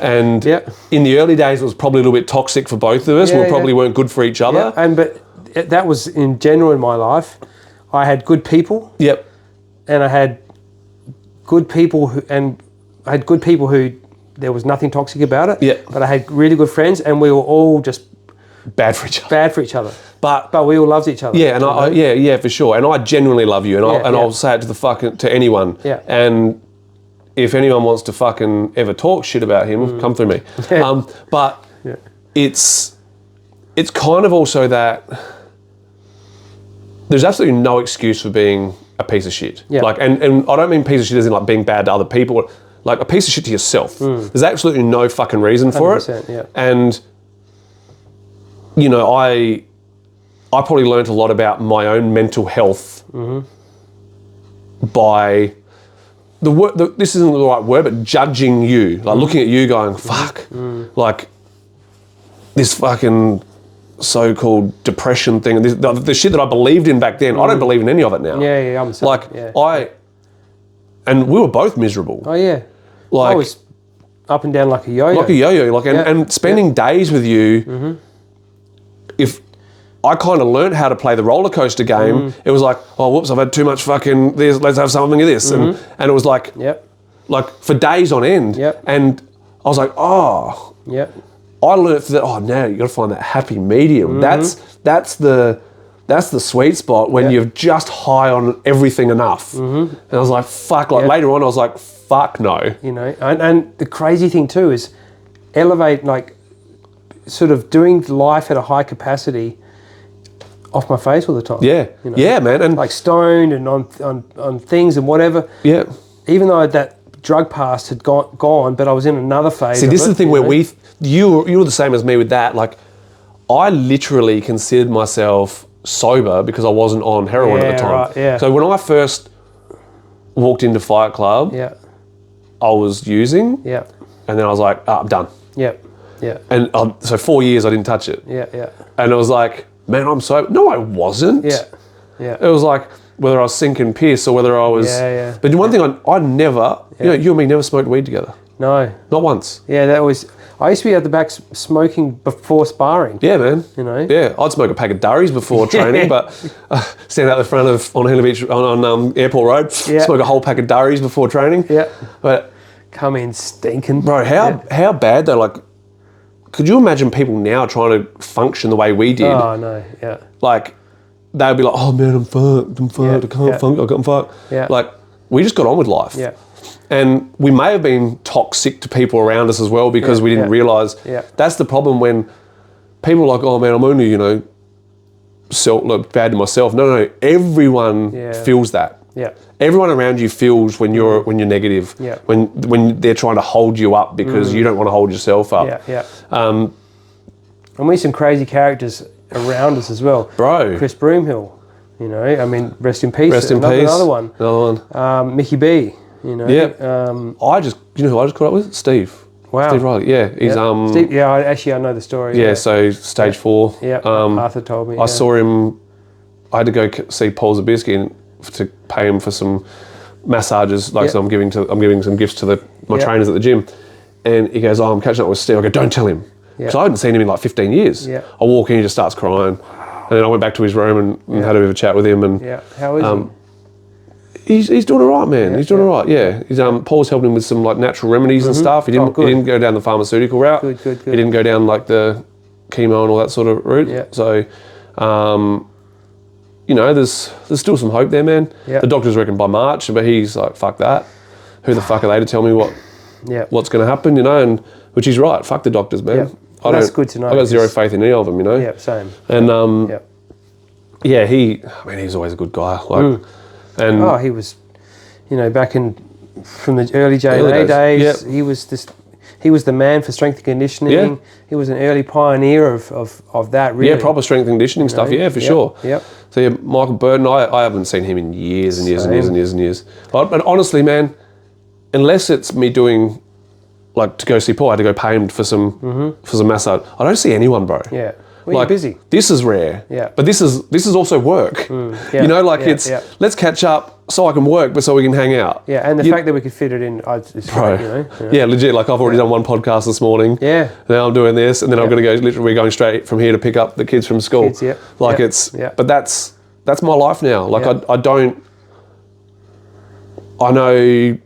And in the early days, it was probably a little bit toxic for both of us. We probably weren't good for each other. But that was in general in my life. I had good people. And I had good people who there was nothing toxic about it. But I had really good friends, and we were all just bad for each other. But we all loved each other. Yeah, and for sure. And I genuinely love you, and I'll say it to anyone. And if anyone wants to fucking ever talk shit about him, come through me. But it's kind of also that there's absolutely no excuse for being a piece of shit. Like, and I don't mean piece of shit as in like being bad to other people. Like a piece of shit to yourself. There's absolutely no fucking reason for it. And I probably learned a lot about my own mental health by this isn't the right word, but judging you, like looking at you going, fuck, like this fucking so-called depression thing, and the shit that I believed in back then, I don't believe in any of it now. Yeah, I'm sorry. And we were both miserable. Oh yeah, Like, I was up and down like a yo-yo. Like a yo-yo, and spending days with you. If I kind of learned how to play the roller coaster game, it was like, oh, whoops, I've had too much fucking this. Let's have something of this, and it was like, like for days on end. And I was like, oh, I learned that. Oh, now you got to find that happy medium. That's the sweet spot when you're just high on everything enough. And I was like, fuck. Like later on, I was like, fuck no. You know, and the crazy thing too is elevate, like sort of doing life at a high capacity off my face all the time. Yeah, you know? Yeah, man. And like stoned and on things and whatever. Yeah. Even though that drug past had gone, but I was in another phase. See, this is the thing where you were the same as me with that. Like, I literally considered myself sober because I wasn't on heroin at the time. Right, yeah. So when I first walked into Fight Club, I was using, and then I was like, I'm done. And so 4 years I didn't touch it. And it was like, man, I'm sober. No, I wasn't. It was like whether I was sinking piss or whether I was. But one thing I never, you know, you and me never smoked weed together. No. Not once. Yeah, that was. I used to be at the back smoking before sparring. Yeah, man. You know. Yeah, I'd smoke a pack of durries before training, but stand out the front of on Henley Beach on Airport Road, smoke a whole pack of durries before training. But come in stinking, bro. How bad though? Like, could you imagine people now trying to function the way we did? Oh no, Like, they'd be like, oh man, I'm fucked. I can't function. I'm fucked. Like, we just got on with life. And we may have been toxic to people around us as well because we didn't realise. That's the problem when people are like, oh man, I'm only, you know, bad to myself. No, everyone feels that. Everyone around you feels when you're negative. When they're trying to hold you up because you don't want to hold yourself up. And we have some crazy characters around us as well. Bro. Chris Broomhill, you know, I mean, rest in peace. Rest in peace. Another one. Mickey B. You know, you know who I just caught up with? Steve. Wow. Steve Riley. Yeah, he's Steve, I know the story. Yeah, so stage 4. Arthur told me. I saw him. I had to go see Paul Zabisky to pay him for some massages. Like, so I'm giving some gifts to my trainers at the gym, and he goes, "Oh, I'm catching up with Steve." I go, "Don't tell him," because I hadn't seen him in like 15 years. I walk in, he just starts crying, and then I went back to his room and had a bit of a chat with him. And how is he? He's doing all right, man. He's doing all right. Yeah, he's Paul's helping him with some like natural remedies and stuff. He didn't go down the pharmaceutical route. Good. He didn't go down like the chemo and all that sort of route. So, you know, there's still some hope there, man. The doctors reckon by March, but he's like, fuck that. Who the fuck are they to tell me what's going to happen? You know, and which he's right. Fuck the doctors, man. That's good to know. I got zero faith in any of them. You know. Yeah, same. And he's always a good guy. Like. And he was, you know, back from the early J&A days, he was the man for strength and conditioning. He was an early pioneer of that, really. Yeah, proper strength and conditioning stuff, for sure. So Michael Burton, I haven't seen him in years and years and years and years and years. But honestly, man, unless it's me doing, like, to go see Paul, I had to go pay him for some massage. I don't see anyone, bro. Yeah. Well, you're busy. This is rare. But this is also work. You know, like let's catch up so I can work, but so we can hang out. Yeah, and the fact that we could fit it in, it's bro. Great, you know? Yeah, legit. Like, I've already done one podcast this morning. Yeah. Now I'm doing this, and then I'm going to go. Literally, we're going straight from here to pick up the kids from school. But that's my life now. Like, I know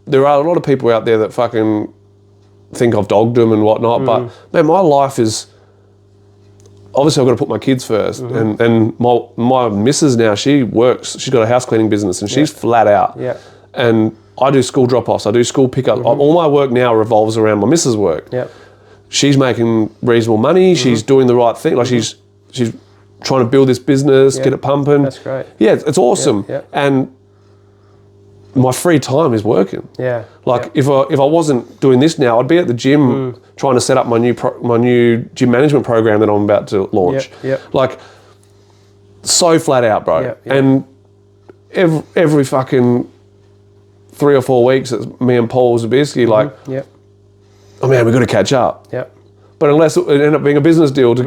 there are a lot of people out there that fucking think I've dogged them and whatnot, but man, my life is. Obviously, I've got to put my kids first, and my missus now, she works. She's got a house cleaning business, and she's flat out. And I do school drop-offs. I do school pickup. All my work now revolves around my missus' work. She's making reasonable money. She's doing the right thing. Like, she's trying to build this business, get it pumping. That's great. Yeah, it's awesome. And my free time is working. If I wasn't doing this now, I'd be at the gym trying to set up my new gym management program that I'm about to launch. Like, so flat out, bro. And every fucking 3 or 4 weeks, it's me and Paul Zabisky like, oh man, we've got to catch up. But unless it ended up being a business deal to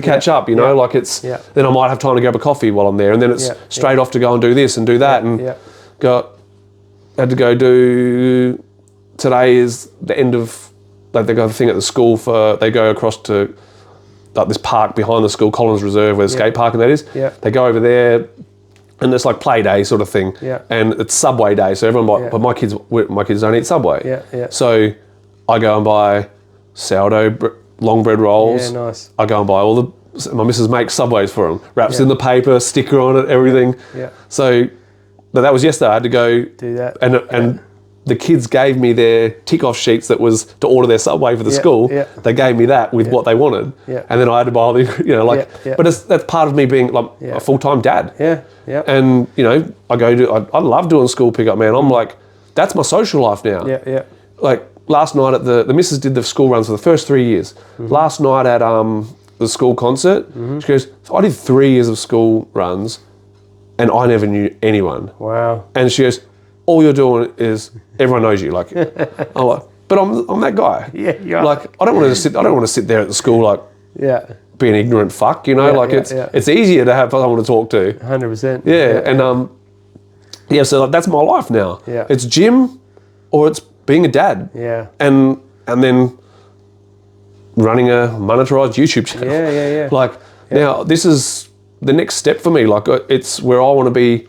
catch up, you know, like it's then I might have time to grab a coffee while I'm there, and then it's straight off to go and do this and do that, and had to go do. Today is the end of like they got a thing at the school for they go across to like this park behind the school, Collins Reserve, where the skate park and that is. Yeah. They go over there. And it's like play day sort of thing, and it's Subway day. So everyone, but my kids don't eat Subway. So I go and buy sourdough long bread rolls. Yeah, nice. I go and buy all my missus makes Subways for them, wraps in the paper, sticker on it, everything. So, but that was yesterday. I had to go do that, and the kids gave me their tick-off sheets that was to order their Subway for the school. They gave me that with what they wanted, and then I had to buy all the, you know, like. But that's part of me being like a full-time dad. And you know, I love doing school pickup, man. I'm like, that's my social life now. Like last night at the missus did the school runs for the first 3 years. Last night at the school concert, she goes, I did 3 years of school runs, and I never knew anyone. Wow. And she goes, all you're doing is everyone knows you. Like, I'm like, but I'm that guy. Yeah. Like, I don't want to sit there at the school like, be an ignorant fuck. You know, it's easier to have someone to talk to. 100%. Yeah. And so like, that's my life now. Yeah. It's gym, or it's being a dad. Yeah. And then running a monetized YouTube channel. Yeah. Like now, this is the next step for me. Like it's where I want to be.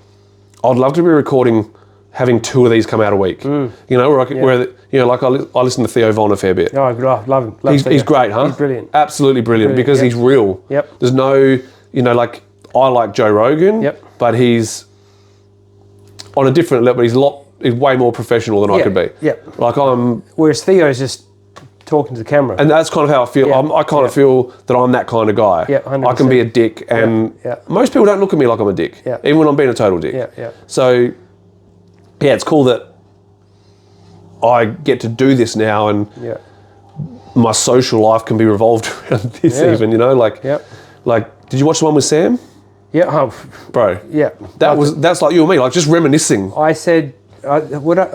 I'd love to be recording. Having 2 of these come out a week, you know, where you know, like I listen to Theo Von a fair bit. Oh, I love him. He's great, huh? He's brilliant. Absolutely brilliant because he's real. Yep. There's no, you know, like I like Joe Rogan, but he's on a different level. He's way more professional than I could be. Yep. Like whereas Theo's just talking to the camera, and that's kind of how I feel. I kind of feel that I'm that kind of guy. Yeah, 100%. I can be a dick, and most people don't look at me like I'm a dick, even when I'm being a total dick. So. Yeah, it's cool that I get to do this now, and my social life can be revolved around this even, you know, like, did you watch the one with Sam? Yeah, bro. Yeah, that's like you and me, like just reminiscing. I said, I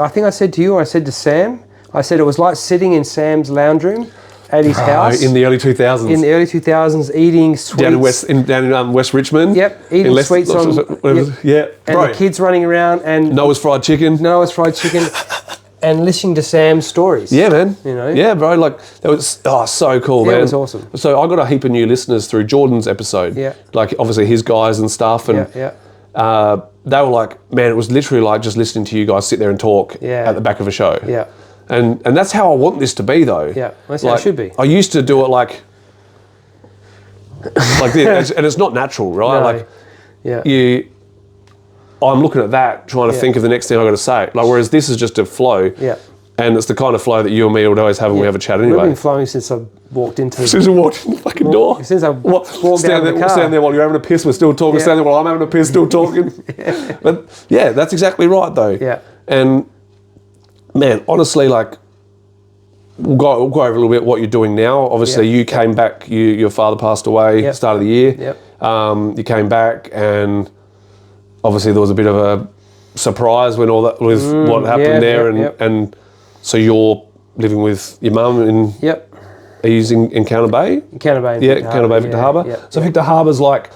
think I said to you, I said to Sam, I said it was like sitting in Sam's lounge room at his house in the early 2000s. In the early 2000s, eating sweets down in West Richmond. Yep, eating sweets on. And the kids running around and Noah's fried chicken, and listening to Sam's stories. Yeah, man. You know. Yeah, bro. Like that was so cool, man. It was awesome. So I got a heap of new listeners through Jordan's episode. Yeah. Like obviously his guys and stuff, and they were like, man, it was literally like just listening to you guys sit there and talk at the back of a show. Yeah. And that's how I want this to be, though. Yeah, that's how it should be. I used to do it like this, and it's not natural, right? No. Like, I'm looking at that, trying to think of the next thing I got to say. Like, whereas this is just a flow. Yeah. And it's the kind of flow that you and me would always have when we have a chat anyway. We've been flowing since I walked into. Since I walked in the fucking door. Since I walked down the car. Stand there while you're having a piss, we're still talking. Stand there while I'm having a piss, still talking. But yeah, that's exactly right, though. Yeah. And. Man, honestly, like, we'll go over a little bit what you're doing now. Obviously, you came back, your father passed away start of the year. Yep. You came back, and obviously there was a bit of a surprise when all that was what happened there. And so you're living with your mum in... Yep. Are you in Encounter Bay? Encounter Bay. Yeah, Encounter Bay, Victor Harbour. Yep. So Victor Harbour's like...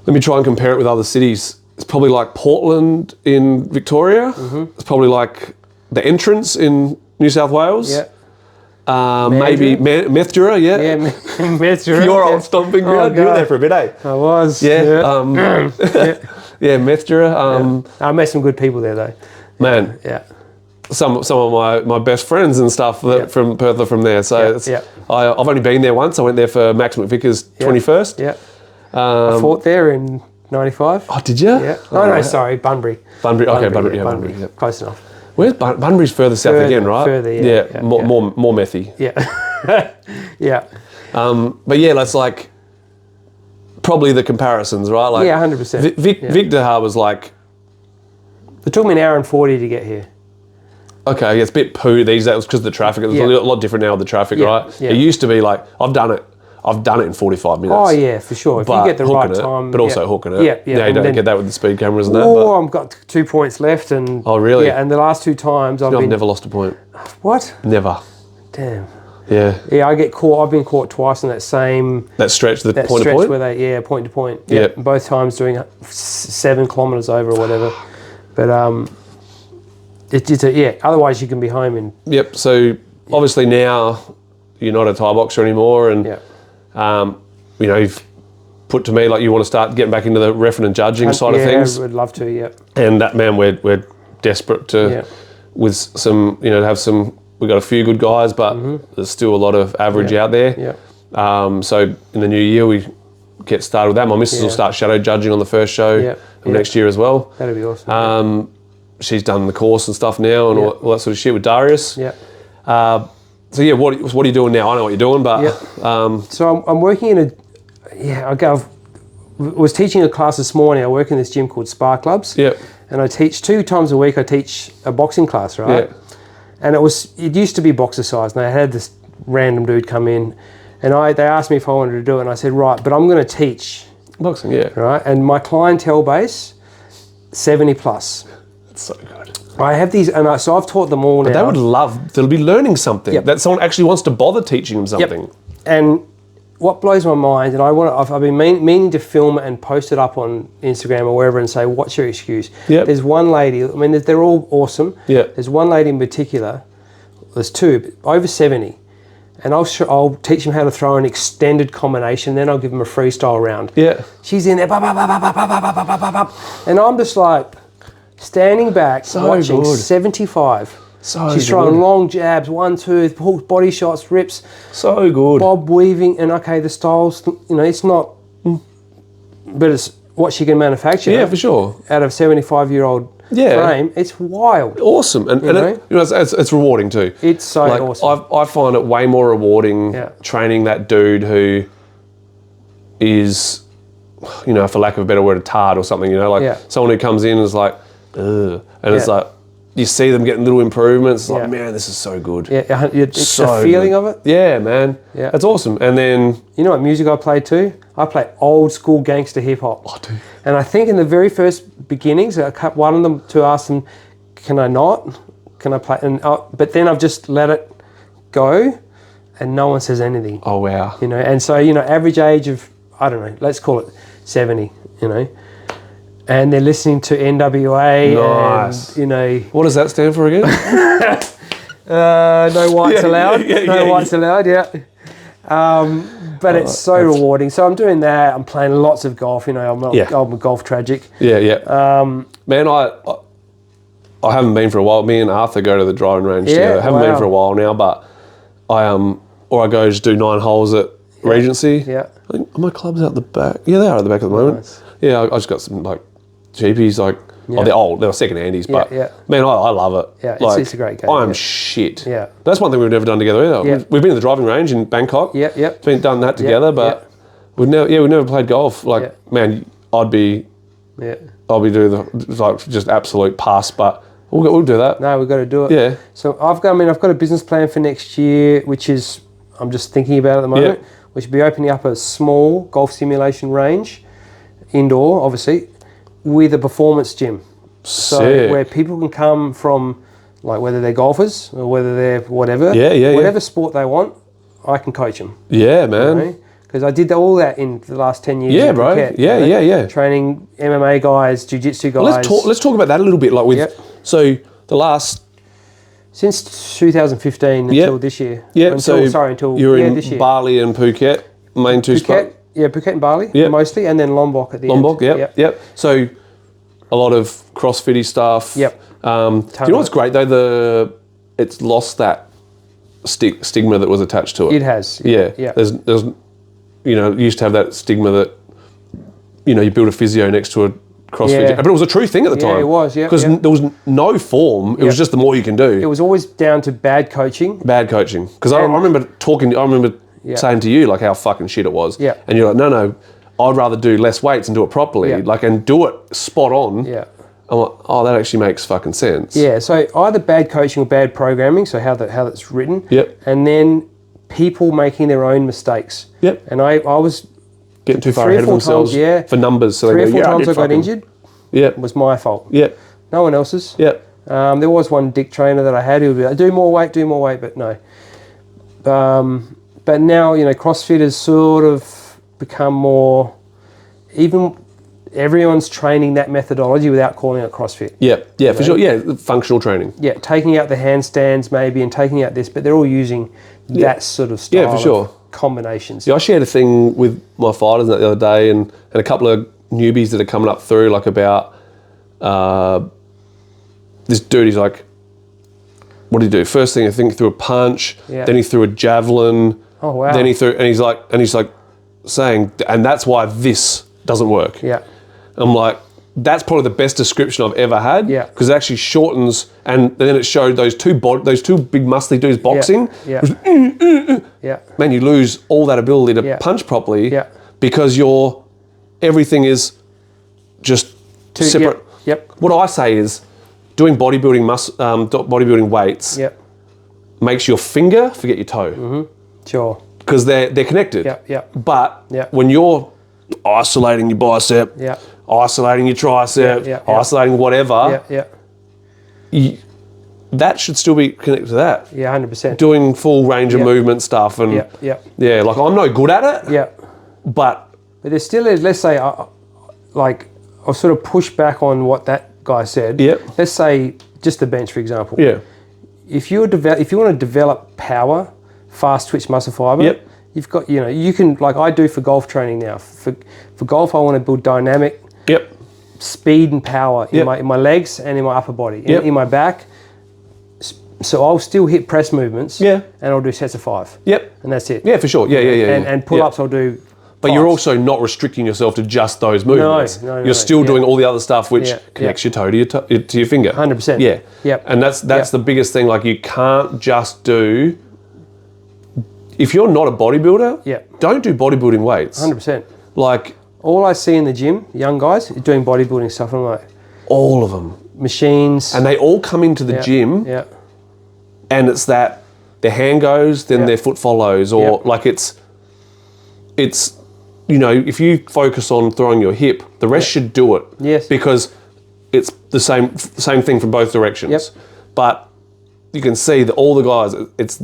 Let me try and compare it with other cities. It's probably like Portland in Victoria. It's probably like the entrance in New South Wales. Yeah. Maybe Methura, Yeah, Methura. Your old stomping ground. You were there for a bit, eh? I was. Yeah. Methura. I met some good people there, though. Man. Yeah. Some of my best friends and stuff from Perth are from there. So I've only been there once. I went there for Max McVicker's 21st. Yeah. I fought there in... 95. Oh, did you? Yeah. No, sorry, Bunbury. Bunbury. Bunbury. Yeah. Close enough. Where's Bunbury's further south again, right? Further, yeah. More methy. Yeah. Yeah. But yeah, that's like probably the comparisons, right? Like 100%. Victor Harbour's like. It took me an hour and 40 to get here. Okay, it's a bit poo these days because of the traffic. It's a lot different now with the traffic, right? Yeah. It used to be like I've done it in 45 minutes. Oh yeah, for sure. If you get the right time. But also hooking it. Yeah, yeah. You don't get that with the speed cameras and that. Oh, I've got 2 points left and... Oh really? Yeah, and the last 2 times I've never lost a point. What? Never. Damn. Yeah, I get caught. I've been caught twice in that same... That stretch, point to stretch point? where they, point to point. Yeah. Both times doing 7 kilometres over or whatever. But, otherwise you can be home in... Yep, so obviously now you're not a Thai boxer anymore, and, you know, you've put to me like you want to start getting back into the refereeing and judging side of things. Yeah, we'd love to, yeah. And that, man, we're desperate to, with some, you know, to have some... We've got a few good guys, but there's still a lot of average out there. Yeah. So in the new year, we get started with that. My missus will start shadow judging on the first show of next year as well. That'd be awesome. She's done the course and stuff now and all that sort of shit with Darius. Yeah. So yeah, what are you doing now? I know what you're doing, but so I'm working in I was teaching a class this morning. I work in this gym called Spa Clubs. Yep. And I teach 2 times a week. I teach a boxing class, right? Yeah. And it used to be boxercise, and I had this random dude come in, and they asked me if I wanted to do it, and I said, right, but I'm going to teach boxing, right. And my clientele base, 70 plus. That's so good. I have these, so I've taught them all now. They would love. They'll be learning something that someone actually wants to bother teaching them something. Yep. And what blows my mind, and I've been meaning to film it and post it up on Instagram or wherever and say, what's your excuse? Yep. There's one lady, I mean, they're all awesome. Yeah. There's one lady in particular, there's 2, over 70, and I'll teach them how to throw an extended combination, then I'll give them a freestyle round. Yeah. She's in there, and I'm just like, standing back, watching good. 75. She's throwing long jabs, 1-2, body shots, rips. So good. Bob weaving, and okay, the styles, you know, it's not, but it's what she can manufacture. Yeah, for sure. Out of 75-year-old frame, it's wild. Awesome, and it's rewarding too. It's so awesome. I find it way more rewarding training that dude who is, you know, for lack of a better word, a tard or something. You know, like someone who comes in and is like, ugh, and it's like, you see them getting little improvements. It's like, man, this is so good. Yeah, it's so the feeling of it. Yeah, man. Yeah. That's awesome. And then... You know what music I play too? I play old school gangster hip hop. Oh, dude. And I think in the very first beginnings, I cut one of them to ask them, can I not? Can I play? But then I've just let it go and no one says anything. Oh, wow. You know, and so, you know, average age of, I don't know, let's call it 70, you know. And they're listening to NWA. Nice. And, you know... What does that stand for again? No whites allowed. No whites allowed, but it's so rewarding. So I'm doing that. I'm playing lots of golf. You know, I'm a golf tragic. Yeah. Man, I haven't been for a while. Me and Arthur go to the driving range together. I haven't been for a while now, but or I go just do 9 holes at Regency. Yeah. I think, are my clubs out the back? Yeah, they are at the back at the moment. Nice. Yeah, I just got some like cheapies, like they're old, they're second handies, but man, I love it. Yeah, like, it's a great game. I'm shit. Yeah, that's one thing we've never done together either. Yeah. We've been to the driving range in Bangkok. Been done that together, but we've never played golf. Like, man, I'll be doing the just absolute pass, but we'll do that. No, we've got to do it. Yeah. So I've got a business plan for next year, which is I'm just thinking about at the moment. We should be opening up a small golf simulation range. Indoor, obviously, with a performance gym. So where people can come from, like whether they're golfers or whether they're whatever, whatever sport they want, I can coach them. Yeah, man. Because I did all that in the last 10 years. Yeah, bro. Phuket, Yeah. Training MMA guys, jiu-jitsu guys. Let's talk about that a little bit. Like with so the last since 2015 until this year. Yeah. Until you're in this year. Bali and Phuket, main 2 spots. Yeah, Phuket and Bali mostly, and then Lombok at the end. Lombok, yep. So a lot of CrossFitty stuff. Yep. Do you know what's great though? It's lost that stigma that was attached to it. It has. Yeah. There's you know, you used to have that stigma that, you know, you build a physio next to a CrossFit gym. But it was a true thing at the time. Yeah, it was, Because there was no form. It was just the more you can do. It was always down to bad coaching. Because I remember saying to you like how fucking shit it was. Yeah. And you're like, no, I'd rather do less weights and do it properly, and do it spot on. Yeah. I'm like, oh, that actually makes fucking sense. Yeah. So either bad coaching or bad programming. So how that's written. Yep. And then people making their own mistakes. Yep. And I was getting too far ahead of themselves for numbers. So 3 or 4 times I got injured. Yeah. It was my fault. Yeah. No one else's. Yeah. There was one dick trainer that I had who would be like, do more weight, but no. But now, CrossFit has sort of become more, even everyone's training that methodology without calling it CrossFit. Yeah, for sure. Yeah, functional training. Yeah, taking out the handstands maybe and taking out this, but they're all using that sort of style for sure. of combinations. Yeah, I shared a thing with my fighters the other day and a couple of newbies that are coming up through, like about this dude. He's like, what did he do? First thing, I think he threw a punch, then he threw a javelin. Oh, wow. Then he threw, and he's like saying, and that's why this doesn't work. Yeah. I'm like, that's probably the best description I've ever had. Yeah. Because it actually shortens, and then it showed those two big muscly dudes boxing. Yeah. Man, you lose all that ability to punch properly. Yeah. Because everything is just separate. Yep. What I say is, doing bodybuilding weights makes your finger forget your toe. Mm-hmm. Sure. Because they're connected. But when you're isolating your bicep, isolating your tricep, isolating whatever, that should still be connected to that. Yeah, 100%. Doing full range of movement stuff and like I'm no good at it. Yeah. But there still is. Let's say, I'll sort of push back on what that guy said. Yeah. Let's say just the bench, for example. Yeah. If you want to develop power, fast twitch muscle fiber, you've got, you can, like I do for golf training now. For golf, I want to build dynamic speed and power in my legs and in my upper body, in my back. So I'll still hit press movements and I'll do sets of 5. And that's it. Yeah, for sure. Yeah. And pull-ups I'll do. But you're also not restricting yourself to just those movements. No. You're still doing all the other stuff which connects your toe to your finger. 100%. Yeah. Yep. And that's the biggest thing. Like you can't just do. If you're not a bodybuilder, don't do bodybuilding weights. 100%. Like all I see in the gym, young guys doing bodybuilding stuff. I'm like, all of them machines, and they all come into the gym. And it's that their hand goes, then their foot follows, or like it's. If you focus on throwing your hip, the rest should do it. Yes. Because it's the same thing from both directions. Yep. But you can see that all the guys, it's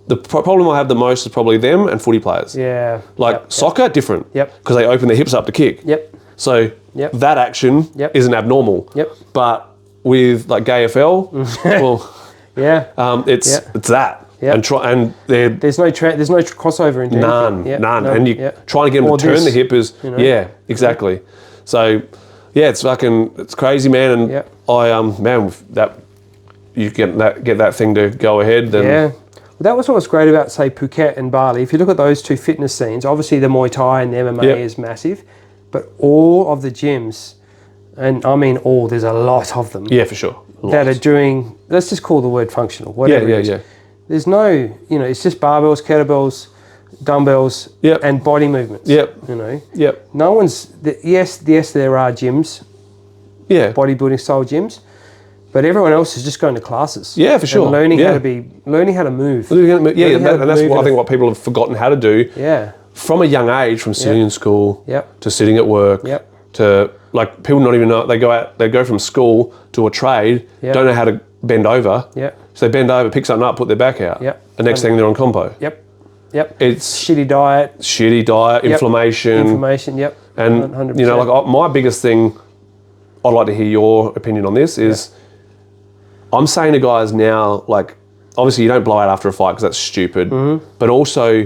the problem I have the most is probably them and footy players. Yeah. Like soccer, different. Yep. Because they open their hips up to kick. Yep. So that action isn't abnormal. Yep. But with like AFL, well, it's that. Yep. There's no crossover in none. And you trying to get them to turn the hip is exactly. So it's crazy, man. And that you get that thing to go ahead. Then well, that was what was great about, say, Phuket and Bali. If you look at those two fitness scenes, obviously the Muay Thai and the MMA is massive, but all of the gyms, and I mean all, there's a lot of them. Yeah, for sure. That are doing. Let's just call the word functional. Whatever it is. There's no, it's just barbells, kettlebells, dumbbells, and body movements. No one's, yes, there are gyms, bodybuilding style gyms, but everyone else is just going to classes. Yeah, for sure. And learning how to move. And that's what I think what people have forgotten how to do. Yeah. From a young age, from sitting in school to sitting at work to like people not even know, they go from school to a trade, don't know how to bend over. So they bend over, pick something up, put their back out. The next thing they're on compo. It's shitty diet, inflammation. And 100%. like my biggest thing, I'd like to hear your opinion on this is, I'm saying to guys now, like obviously you don't blow out after a fight because that's stupid, but also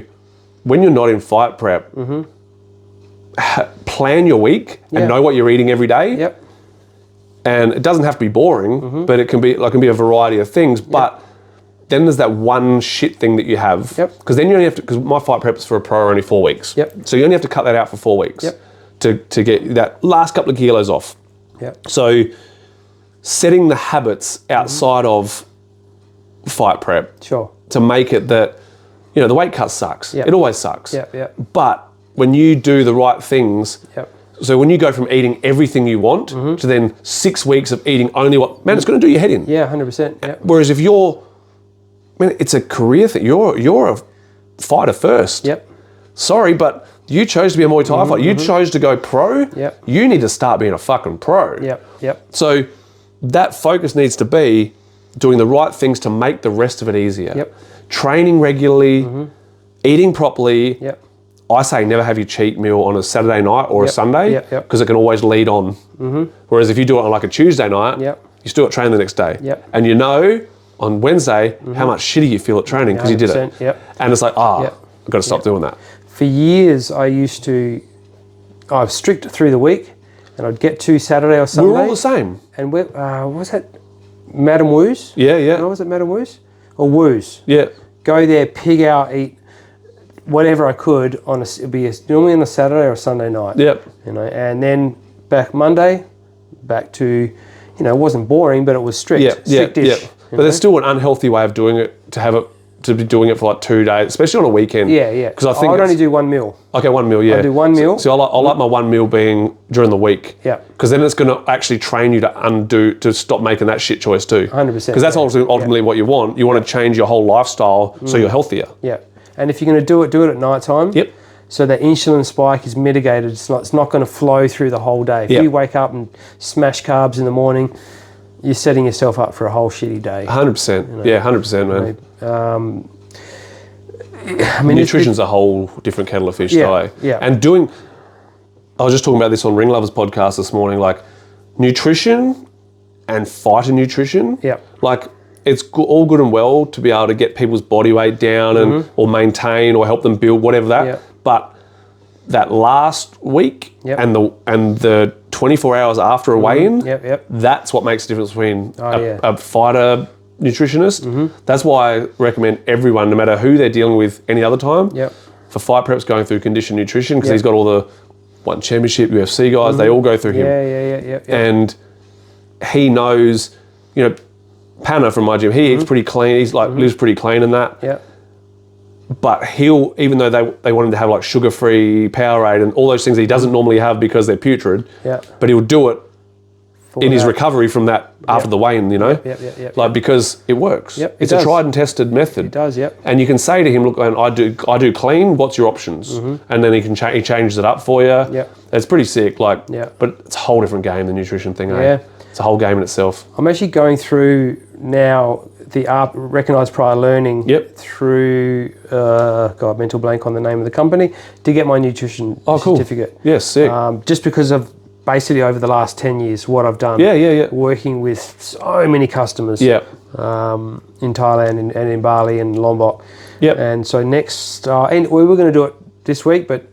when you're not in fight prep, plan your week and know what you're eating every day. And it doesn't have to be boring, but it can be a variety of things. But then there's that one shit thing that you have, because then you only have to. Because my fight preps for a pro are only 4 weeks, so you only have to cut that out for 4 weeks to get that last couple of kilos off. So setting the habits outside of fight prep, to make it that the weight cut sucks. It always sucks. But when you do the right things. So when you go from eating everything you want to then 6 weeks of eating only what, man, it's going to do your head in. Yeah, 100%. Whereas if it's a career thing. You're a fighter first. Sorry, but you chose to be a Muay Thai fighter. You chose to go pro. You need to start being a fucking pro. So that focus needs to be doing the right things to make the rest of it easier. training regularly, eating properly. Yep. I say never have your cheat meal on a Saturday night or a Sunday because it can always lead on. Whereas if you do it on like a Tuesday night, you still got training the next day. And you know on Wednesday how much shitty you feel at training because you did it. And it's like, I've got to stop doing that. For years, I was strict through the week, and I'd get to Saturday or Sunday. We're all the same. And what was that? Madam Woo's? Yeah. Was it Madam Woo's? Or Woo's? Yeah. Go there, pig out, eat whatever I could it'd be normally on a Saturday or a Sunday night. Yep. You know, and then back Monday, back to, it wasn't boring, but it was strict. Strict-ish. But there's still an unhealthy way of doing it to be doing it for like 2 days, especially on a weekend. Yeah. Because I think I'd only do one meal. Okay, 1 meal, yeah. I do one meal. So I like my 1 meal being during the week. Yeah. Because then it's going to actually train you to stop making that shit choice too. 100%. Because that's ultimately what you want. You want to change your whole lifestyle so you're healthier. Yeah. And if you're going to do it at night time. Yep. So that insulin spike is mitigated. It's not going to flow through the whole day. If you wake up and smash carbs in the morning, you're setting yourself up for a whole shitty day. 100%. Yeah, 100%, man. Nutrition's a whole different kettle of fish, though. Yeah. And I was just talking about this on Ring Lovers podcast this morning, like nutrition and fighter nutrition. Yeah. Like it's all good and well to be able to get people's body weight down and or maintain or help them build whatever that. Yeah. But that last week and the 24 hours after a weigh-in, that's what makes the difference between a fighter nutritionist. That's why I recommend everyone, no matter who they're dealing with any other time, for fight preps going through conditioned nutrition, because he's got all the One Championship, UFC guys, they all go through him. And he knows, Panna from my gym, he eats pretty clean, he's like lives pretty clean and that. But he'll, even though they want him to have like sugar-free Powerade and all those things he doesn't normally have because they're putrid, but he'll do it in his recovery from that after the weigh-in, like because it works. It's a tried and tested method. It does, And you can say to him, look, man, I do clean. What's your options? And then he changes it up for you. It's pretty sick. But it's a whole different game, the nutrition thing. It's a whole game in itself. I'm actually going through now the recognised prior learning through mental blank on the name of the company to get my nutrition certificate. Yes, sick. Just because of basically over the last 10 years what I've done. Working with so many customers. In Thailand and in Bali and Lombok. And so next, and we were going to do it this week, but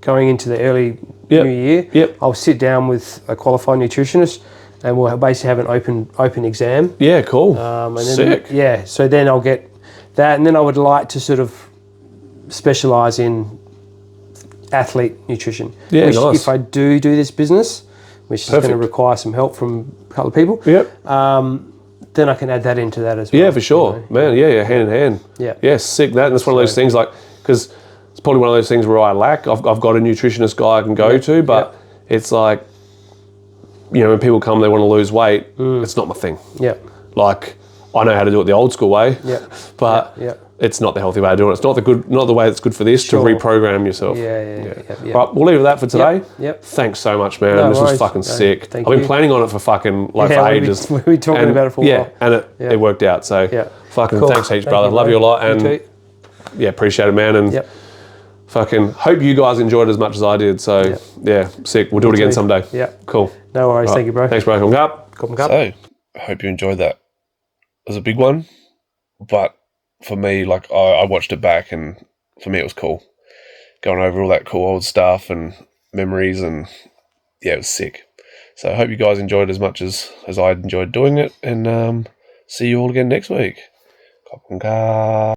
going into the early new year, I'll sit down with a qualified nutritionist and we'll basically have an open exam. Yeah, cool. And then, sick. So then I'll get that, and then I would like to sort of specialise in athlete nutrition. Yeah, nice. If I do this business, which is going to require some help from a couple of people, then I can add that into that as well. Yeah, for sure. Man, hand in hand. Yeah, sick. That's one of those things, like, because it's probably one of those things where I lack. I've got a nutritionist guy I can go to, but it's like, when people come, they want to lose weight, it's not my thing. Like, I know how to do it the old school way, but it's not the healthy way of doing it. It's not the way that's good for this, to reprogram yourself. Right, we'll leave it at that for today. Thanks so much, man. This was fucking sick. I've been planning on it for fucking for ages. We've been talking about it for a while. And it worked out. So fucking thanks heaps, brother. Love you a lot. And appreciate it, man. And fucking hope you guys enjoyed it as much as I did. So sick. We'll do it again someday. Cool. No worries. Right. Thank you, bro. Thanks, bro. Come up. So, I hope you enjoyed that. It was a big one, but for me, like, I watched it back, and for me it was cool. Going over all that cool old stuff and memories, and it was sick. So I hope you guys enjoyed it as much as I enjoyed doing it, and see you all again next week. Koppenka.